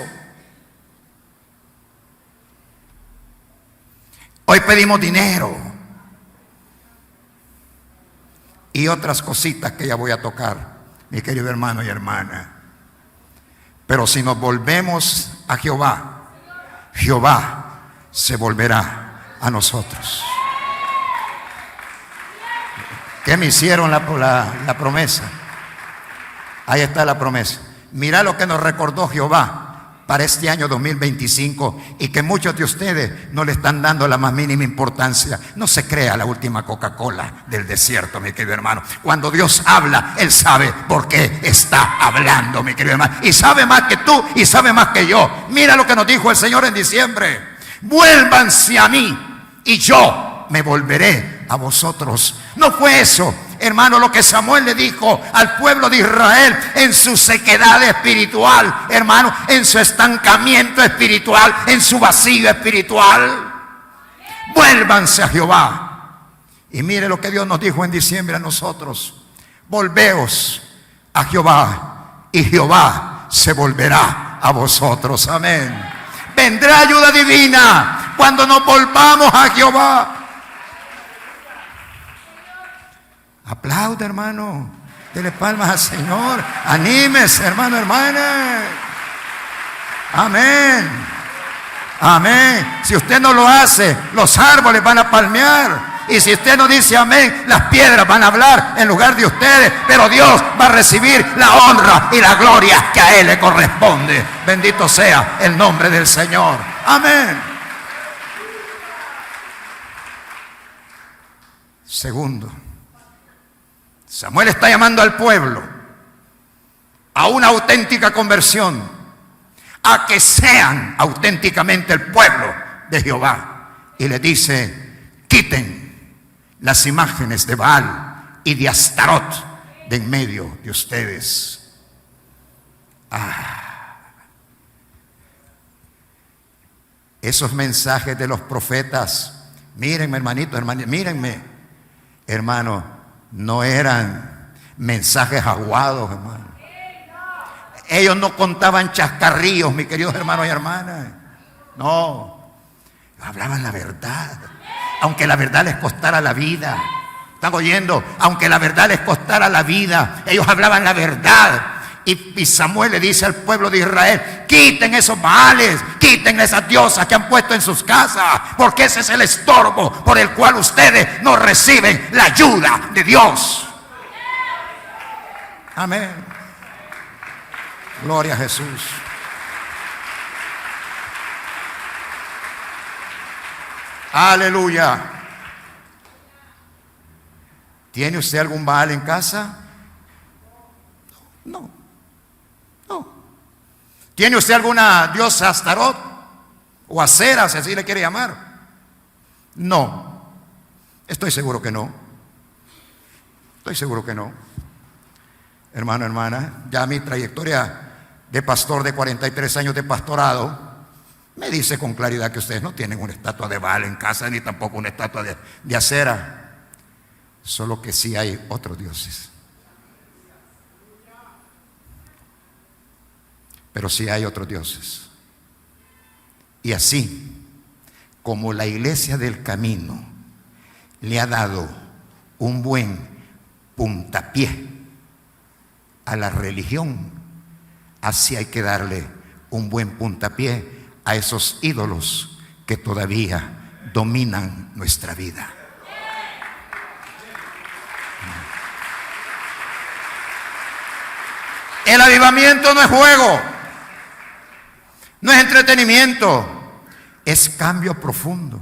Hoy pedimos dinero y otras cositas que ya voy a tocar, mi querido hermano y hermana. Pero si nos volvemos a Jehová, Jehová se volverá a nosotros. ¿Qué me hicieron la promesa? Ahí está la promesa. Mira lo que nos recordó Jehová para este año 2025, y que muchos de ustedes no le están dando la más mínima importancia. No se crea la última Coca-Cola del desierto, mi querido hermano. Cuando Dios habla, Él sabe por qué está hablando, mi querido hermano, y sabe más que tú y sabe más que yo. Mira lo que nos dijo el Señor en diciembre: vuélvanse a mí y yo me volveré a vosotros. No fue eso, hermano, lo que Samuel le dijo al pueblo de Israel en su sequedad espiritual, hermano, en su estancamiento espiritual, en su vacío espiritual. Vuélvanse a Jehová. Y mire lo que Dios nos dijo en diciembre a nosotros: volveos a Jehová y Jehová se volverá a vosotros. Amén. Vendrá ayuda divina cuando nos volvamos a Jehová. Aplaude, hermano. Dele palmas al Señor. Anímese, hermano, hermana. Amén. Amén. Si usted no lo hace, los árboles van a palmear. Y si usted no dice amén, las piedras van a hablar en lugar de ustedes. Pero Dios va a recibir la honra y la gloria que a Él le corresponde. Bendito sea el nombre del Señor. Amén. Segundo, Samuel está llamando al pueblo a una auténtica conversión, a que sean auténticamente el pueblo de Jehová. Y le dice: quiten las imágenes de Baal y de Astarot de en medio de ustedes. Esos mensajes de los profetas, mírenme, hermanito, mírenme, hermano, no eran mensajes aguados, hermano. Ellos no contaban chascarrillos, mis queridos hermanos y hermanas. No, hablaban la verdad, aunque la verdad les costara la vida. ¿Están oyendo? Aunque la verdad les costara la vida, ellos hablaban la verdad. Y Samuel le dice al pueblo de Israel: quiten esos baales, quiten esas diosas que han puesto en sus casas, porque ese es el estorbo por el cual ustedes no reciben la ayuda de Dios. Amén. Gloria a Jesús. Aleluya. ¿Tiene usted algún Baal en casa? No. No. ¿Tiene usted alguna diosa Astarot o Acera, si así le quiere llamar? No. Estoy seguro que no. Estoy seguro que no. Hermano, hermana, ya mi trayectoria de pastor de 43 años de pastorado me dice con claridad que ustedes no tienen una estatua de Baal en casa, ni tampoco una estatua de Acera. Solo que sí hay otros dioses. Pero sí hay otros dioses. Y así como la iglesia del camino le ha dado un buen puntapié a la religión, así hay que darle un buen puntapié a esos ídolos que todavía dominan nuestra vida. El avivamiento no es juego, no es entretenimiento, es cambio profundo,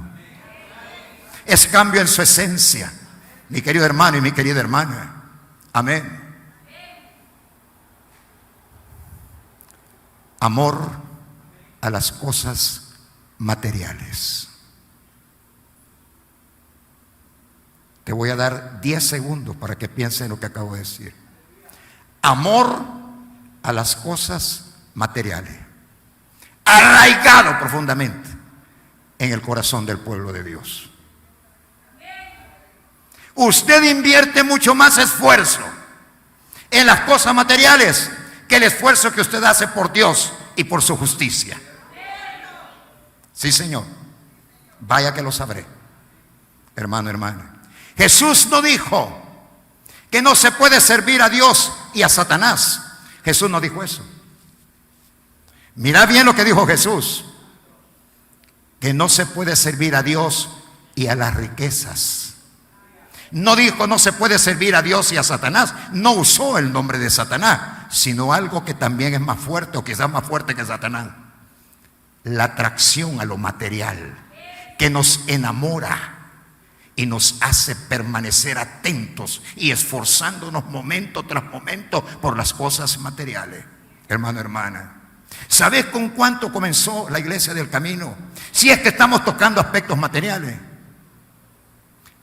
es cambio en su esencia, mi querido hermano y mi querida hermana. Amén. Amor a las cosas materiales. Te voy a dar 10 segundos para que pienses en lo que acabo de decir. Amor a las cosas materiales, arraigado profundamente en el corazón del pueblo de Dios. Usted invierte mucho más esfuerzo en las cosas materiales que el esfuerzo que usted hace por Dios y por su justicia. Sí, Señor. Vaya que lo sabré, hermano, hermana. Jesús no dijo que no se puede servir a Dios y a Satanás. Jesús no dijo eso. Mira bien lo que dijo Jesús: que no se puede servir a Dios y a las riquezas. No dijo no se puede servir a Dios y a Satanás. No usó el nombre de Satanás, sino algo que también es más fuerte, o quizás más fuerte que Satanás: la atracción a lo material, que nos enamora y nos hace permanecer atentos y esforzándonos momento tras momento por las cosas materiales. Hermano, hermana, ¿sabes con cuánto comenzó la iglesia del camino? Si es que estamos tocando aspectos materiales,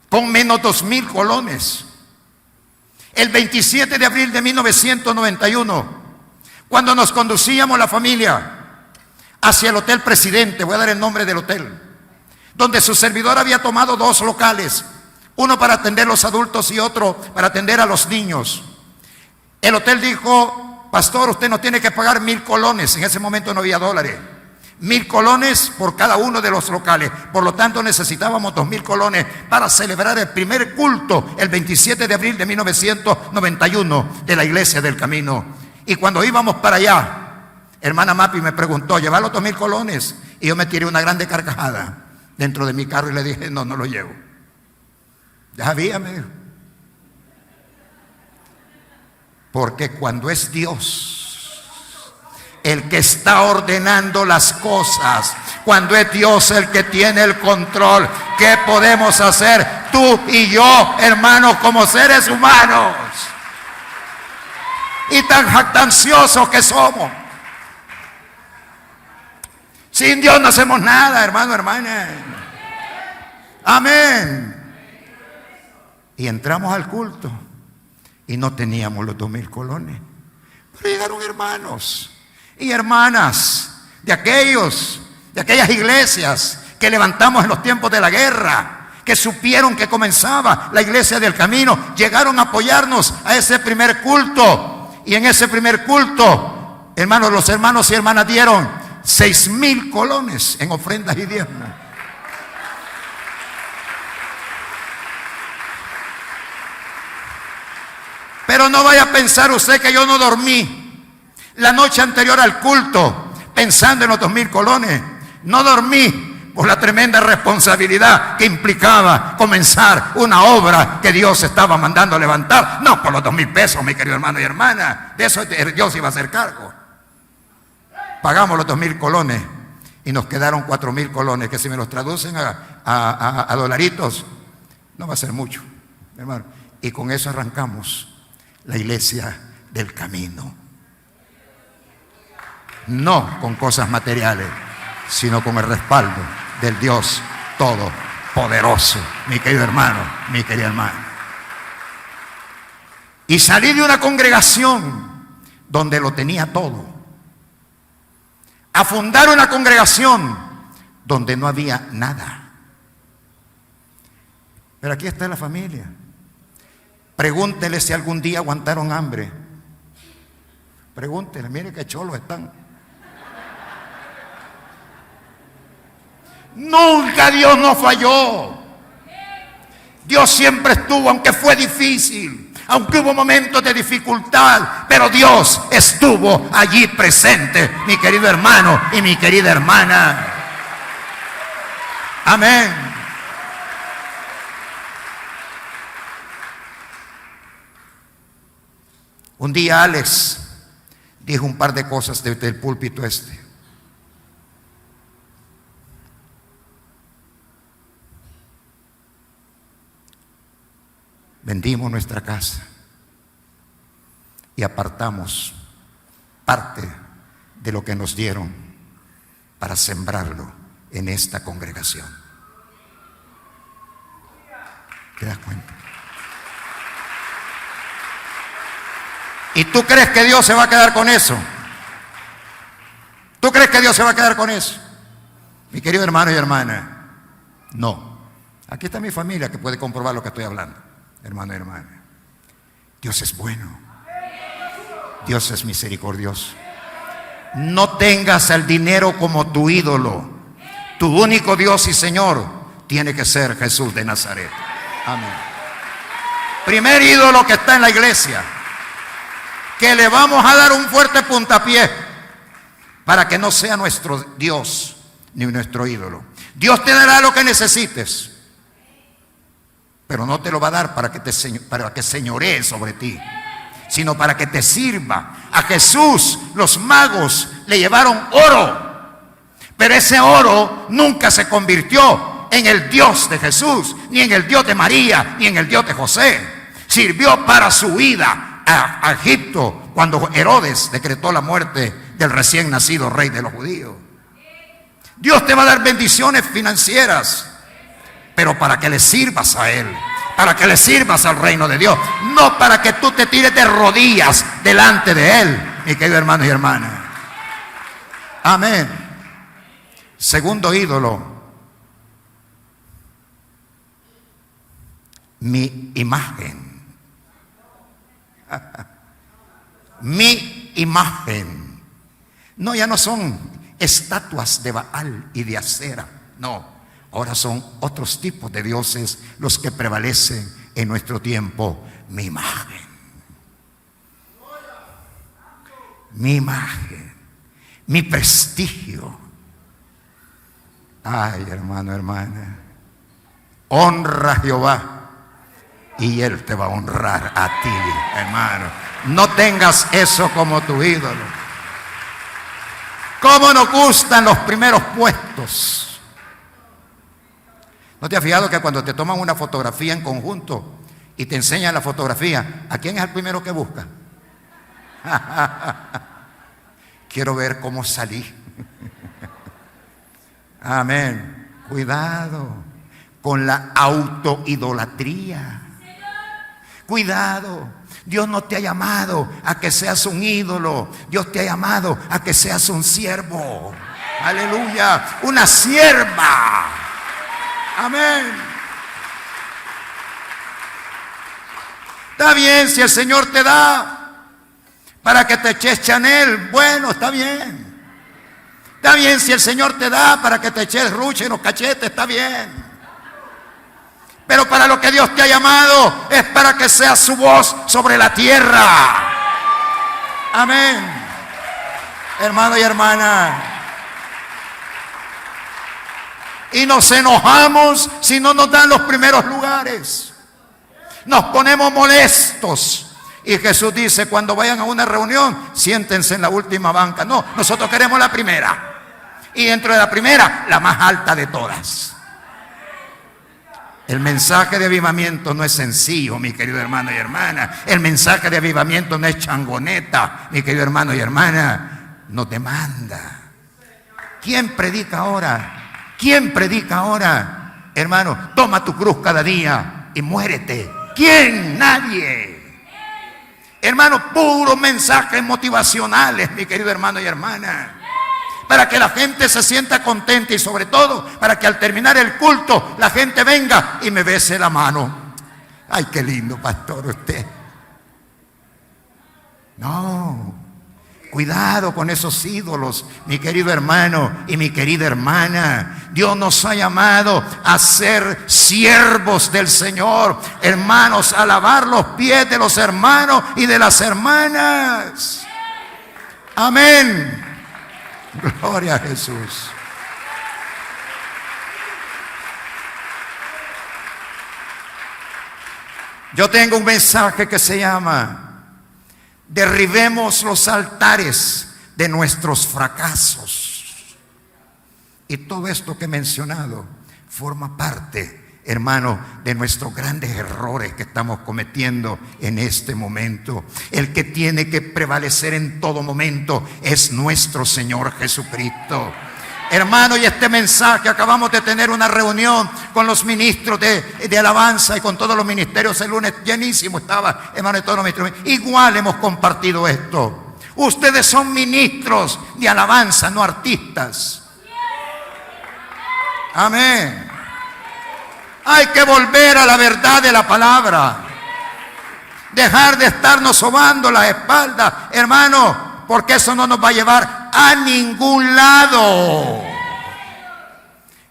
con menos 2,000 colones. El 27 de abril de 1991, cuando nos conducíamos la familia hacia el Hotel Presidente, voy a dar el nombre del hotel, donde su servidor había tomado 2 locales, uno para atender a los adultos y otro para atender a los niños. El hotel dijo: pastor, usted no tiene que pagar 1,000 colones. En ese momento no había dólares. 1,000 colones por cada uno de los locales. Por lo tanto necesitábamos 2,000 colones para celebrar el primer culto el 27 de abril de 1991 de la iglesia del camino. Y cuando íbamos para allá, hermana Mapi me preguntó: ¿llevar los 2,000 colones? Y yo me tiré una grande carcajada dentro de mi carro y le dije: no, no lo llevo. Ya sabía, me dijo. Porque cuando es Dios el que está ordenando las cosas, cuando es Dios el que tiene el control, ¿qué podemos hacer tú y yo, hermanos, como seres humanos? Y tan jactanciosos que somos. Sin Dios no hacemos nada, hermano, hermana. Amén. Y entramos al culto y no teníamos los 2,000 colones. Pero llegaron hermanos y hermanas de aquellas iglesias que levantamos en los tiempos de la guerra, que supieron que comenzaba la iglesia del camino. Llegaron a apoyarnos a ese primer culto. Y en ese primer culto, hermanos, los hermanos y hermanas dieron 6,000 colones en ofrendas y diezmos. Pero no vaya a pensar usted que yo no dormí la noche anterior al culto pensando en los 2,000 colones. No dormí por la tremenda responsabilidad que implicaba comenzar una obra que Dios estaba mandando a levantar. No por los 2,000 pesos, mi querido hermano y hermana. De eso Dios iba a hacer cargo. Pagamos los 2,000 colones Y nos quedaron 4,000 colones, que si me los traducen a dolaritos, no va a ser mucho, hermano. Y con eso arrancamos la iglesia del camino. No con cosas materiales, sino con el respaldo del Dios Todopoderoso, mi querido hermano, mi querida hermana. Y salí de una congregación donde lo tenía todo, a fundar una congregación donde no había nada. Pero aquí está la familia. Pregúntele si algún día aguantaron hambre. Pregúntele, mire qué cholos están. Nunca Dios nos falló. Dios siempre estuvo, aunque fue difícil, aunque hubo momentos de dificultad, pero Dios estuvo allí presente, mi querido hermano y mi querida hermana. Amén. Un día Alex dijo un par de cosas desde el púlpito este. Vendimos nuestra casa y apartamos parte de lo que nos dieron para sembrarlo en esta congregación. ¿Te das cuenta? ¿Y tú crees que Dios se va a quedar con eso? ¿Tú crees que Dios se va a quedar con eso? Mi querido hermano y hermana, no. Aquí está mi familia que puede comprobar lo que estoy hablando. Hermano y hermana, Dios es bueno, Dios es misericordioso. No tengas el dinero como tu ídolo. Tu único Dios y Señor tiene que ser Jesús de Nazaret. Amén. Primer ídolo que está en la iglesia, que le vamos a dar un fuerte puntapié para que no sea nuestro Dios ni nuestro ídolo. Dios te dará lo que necesites, pero no te lo va a dar para que señoree sobre ti, sino para que te sirva. A Jesús los magos le llevaron oro, pero ese oro nunca se convirtió en el Dios de Jesús, ni en el Dios de María, ni en el Dios de José. Sirvió para su ida a Egipto cuando Herodes decretó la muerte del recién nacido rey de los judíos. Dios te va a dar bendiciones financieras, pero para que le sirvas a Él, para que le sirvas al reino de Dios, no para que tú te tires de rodillas delante de Él, mi querido hermano y hermana. Amén. Segundo ídolo, mi imagen. Mi imagen. No, ya no son estatuas de Baal y de Acera, no. Ahora son otros tipos de dioses los que prevalecen en nuestro tiempo. Mi imagen. Mi imagen. Mi prestigio. Ay, hermano, hermana. Honra a Jehová y Él te va a honrar a ti, hermano. No tengas eso como tu ídolo. ¿Cómo nos gustan los primeros puestos? ¿No te has fijado que cuando te toman una fotografía en conjunto y te enseñan la fotografía, ¿a quién es el primero que busca? Quiero ver cómo salí. Amén. Cuidado con la autoidolatría. Cuidado. Dios no te ha llamado a que seas un ídolo. Dios te ha llamado a que seas un siervo. Aleluya. Una sierva. Amén. Está bien si el Señor te da para que te eches Chanel. Bueno, está bien. Está bien si el Señor te da para que te eches ruche en los cachetes. Está bien. Pero para lo que Dios te ha llamado es para que seas su voz sobre la tierra. Amén. Hermano y hermana. Y nos enojamos si no nos dan los primeros lugares. Nos ponemos molestos. Y Jesús dice, cuando vayan a una reunión, siéntense en la última banca. No, nosotros queremos la primera. Y dentro de la primera, la más alta de todas. El mensaje de avivamiento no es sencillo, mi querido hermano y hermana. El mensaje de avivamiento no es changoneta, mi querido hermano y hermana. Nos demanda. ¿Quién predica ahora? ¿Quién predica ahora? Hermano, toma tu cruz cada día y muérete. ¿Quién? Nadie. Hermano, puros mensajes motivacionales, mi querido hermano y hermana, para que la gente se sienta contenta y sobre todo para que al terminar el culto la gente venga y me bese la mano. Ay, qué lindo, pastor, usted. No, cuidado con esos ídolos, mi querido hermano y mi querida hermana. Dios nos ha llamado a ser siervos del Señor, hermanos, a lavar los pies de los hermanos y de las hermanas. Amén. Gloria a Jesús. Yo tengo un mensaje que se llama: derribemos los altares de nuestros fracasos. Y todo esto que he mencionado forma parte, hermano, de nuestros grandes errores que estamos cometiendo en este momento. El que tiene que prevalecer en todo momento es nuestro Señor Jesucristo. Hermano, y este mensaje, acabamos de tener una reunión con los ministros de alabanza y con todos los ministerios el lunes, llenísimo estaba, hermano, de todos los ministros. Igual hemos compartido esto. Ustedes son ministros de alabanza, no artistas. Amén. Hay que volver a la verdad de la palabra. Dejar de estarnos sobando la espalda, hermano, porque eso no nos va a llevar a ningún lado.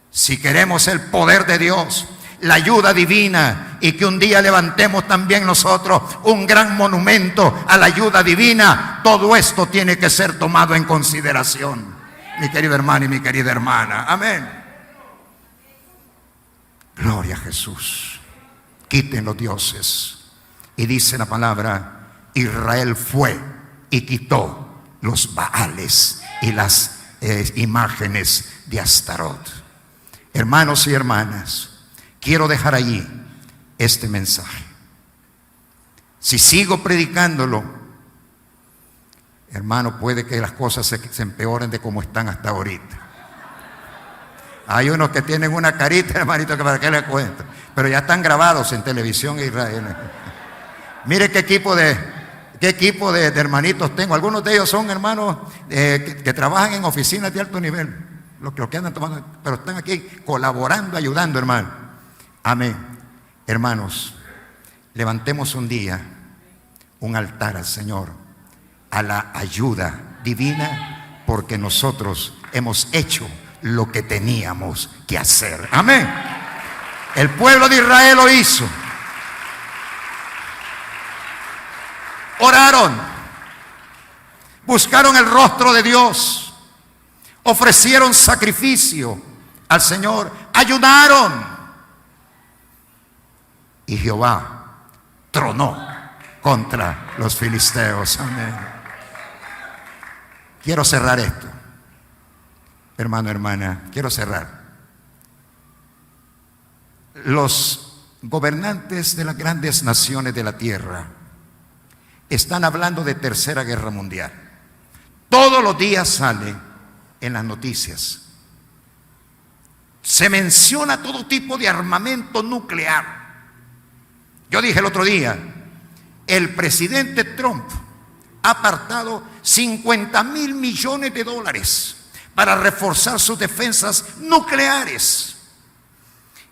Si queremos el poder de Dios, la ayuda divina, y que un día levantemos también nosotros un gran monumento a la ayuda divina, todo esto tiene que ser tomado en consideración, mi querido hermano y mi querida hermana. Amén. Gloria a Jesús. Quiten los dioses. Y dice la palabra: Israel fue y quitó los Baales y las imágenes de Astarot. Hermanos y hermanas, quiero dejar allí este mensaje. Si sigo predicándolo, hermano, puede que las cosas se empeoren de como están hasta ahorita. Hay unos que tienen una carita, hermanito, que para qué les cuento, pero ya están grabados en televisión Israel. Mire qué equipo de hermanitos tengo. Algunos de ellos son hermanos que trabajan en oficinas de alto nivel, los que andan tomando, pero están aquí colaborando, ayudando, hermano. Amén. Hermanos, levantemos un día un altar al Señor, a la ayuda divina, porque nosotros hemos hecho lo que teníamos que hacer. Amén. El pueblo de Israel lo hizo. Oraron, buscaron el rostro de Dios, ofrecieron sacrificio al Señor, ayunaron, y Jehová tronó contra los filisteos. Amén. Quiero cerrar esto, hermano, hermana, quiero cerrar. Los gobernantes de las grandes naciones de la tierra están hablando de tercera guerra mundial. Todos los días sale en las noticias. Se menciona todo tipo de armamento nuclear. Yo dije el otro día, el presidente Trump ha apartado $50,000 millones para reforzar sus defensas nucleares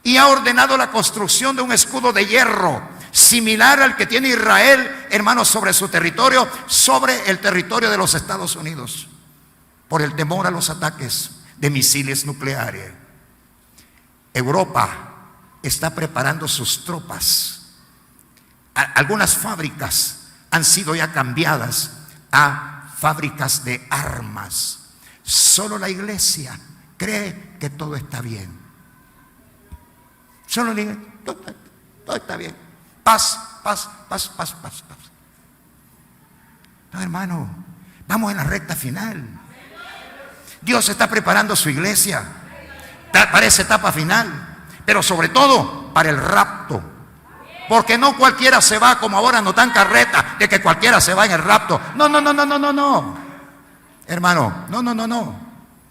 y ha ordenado la construcción de un escudo de hierro similar al que tiene Israel, hermanos, sobre su territorio, sobre el territorio de los Estados Unidos, por el temor a los ataques de misiles nucleares. Europa está preparando sus tropas. Algunas fábricas han sido ya cambiadas a fábricas de armas. Solo la iglesia cree que todo está bien. Solo la iglesia, todo está bien. Paz, paz, paz, paz, paz, paz. No, hermano, vamos en la recta final. Dios está preparando su iglesia para esa etapa final, pero sobre todo para el rapto. Porque no cualquiera se va, como ahora no dan carreta de que cualquiera se va en el rapto. No. Hermano, no.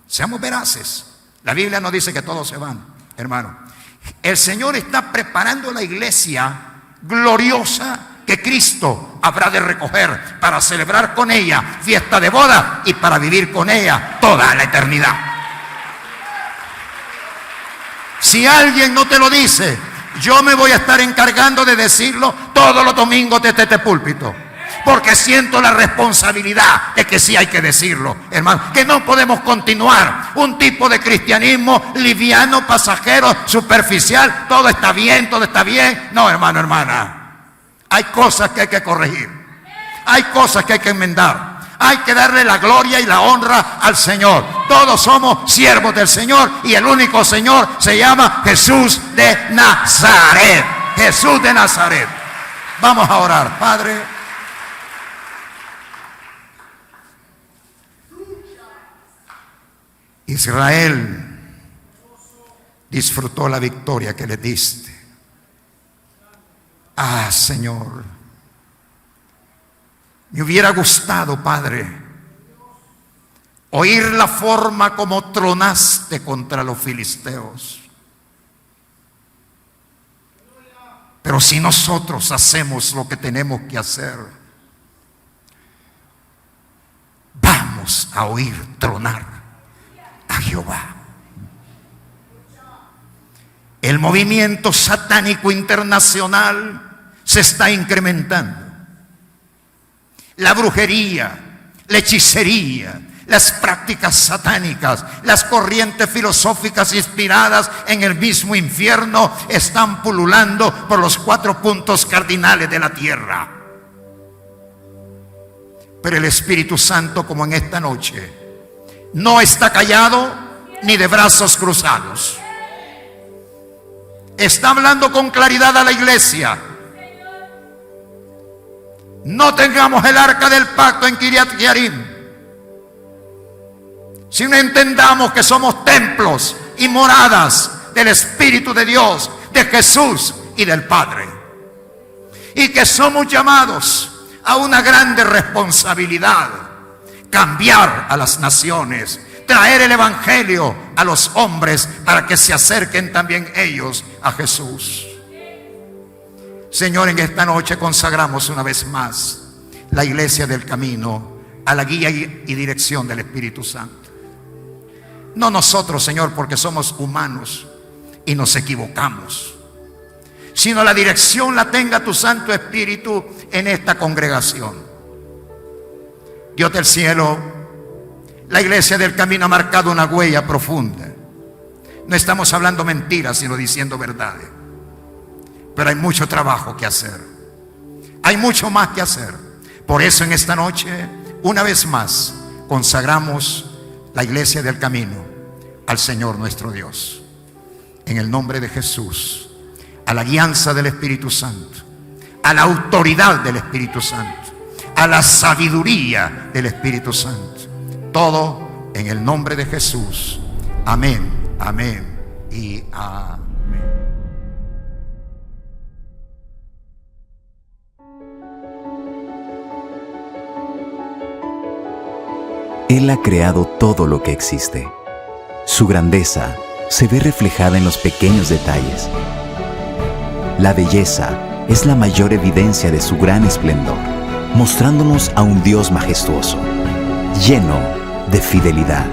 Seamos veraces. La Biblia no dice que todos se van, hermano. El Señor está preparando la iglesia gloriosa que Cristo habrá de recoger para celebrar con ella fiesta de boda y para vivir con ella toda la eternidad. Si alguien no te lo dice, yo me voy a estar encargando de decirlo todos los domingos desde este púlpito, porque siento la responsabilidad de que sí hay que decirlo, hermano, que no podemos continuar un tipo de cristianismo liviano, pasajero, superficial. Todo está bien. No, hermano, hermana, hay cosas que hay que corregir, hay cosas que hay que enmendar. Hay que darle la gloria y la honra al Señor. Todos somos siervos del Señor y el único Señor se llama Jesús de Nazaret. Jesús de Nazaret. Vamos a orar. Padre, Israel disfrutó la victoria que le diste. Ah, Señor, me hubiera gustado, Padre, oír la forma como tronaste contra los filisteos. Pero si nosotros hacemos lo que tenemos que hacer, vamos a oír tronar a Jehová. El movimiento satánico internacional se está incrementando. La brujería, la hechicería, las prácticas satánicas, las corrientes filosóficas inspiradas en el mismo infierno están pululando por los 4 puntos cardinales de la tierra. Pero el Espíritu Santo, como en esta noche, no está callado ni de brazos cruzados. Está hablando con claridad a la iglesia. No tengamos el arca del pacto en Kiriat Jearim, sino entendamos que somos templos y moradas del Espíritu de Dios, de Jesús y del Padre, y que somos llamados a una grande responsabilidad: cambiar a las naciones, traer el evangelio a los hombres para que se acerquen también ellos a Jesús. Señor, en esta noche consagramos una vez más la iglesia del camino a la guía y dirección del Espíritu Santo. No nosotros, Señor, porque somos humanos y nos equivocamos, sino la dirección la tenga tu Santo Espíritu en esta congregación. Dios del cielo, la iglesia del camino ha marcado una huella profunda. No estamos hablando mentiras, sino diciendo verdades. Pero hay mucho trabajo que hacer. Hay mucho más que hacer. Por eso en esta noche, una vez más, consagramos la iglesia del camino al Señor nuestro Dios. En el nombre de Jesús, a la guianza del Espíritu Santo, a la autoridad del Espíritu Santo, a la sabiduría del Espíritu Santo. Todo en el nombre de Jesús. Amén, amén y amén. Él ha creado todo lo que existe. Su grandeza se ve reflejada en los pequeños detalles. La belleza es la mayor evidencia de su gran esplendor, mostrándonos a un Dios majestuoso, lleno de fidelidad.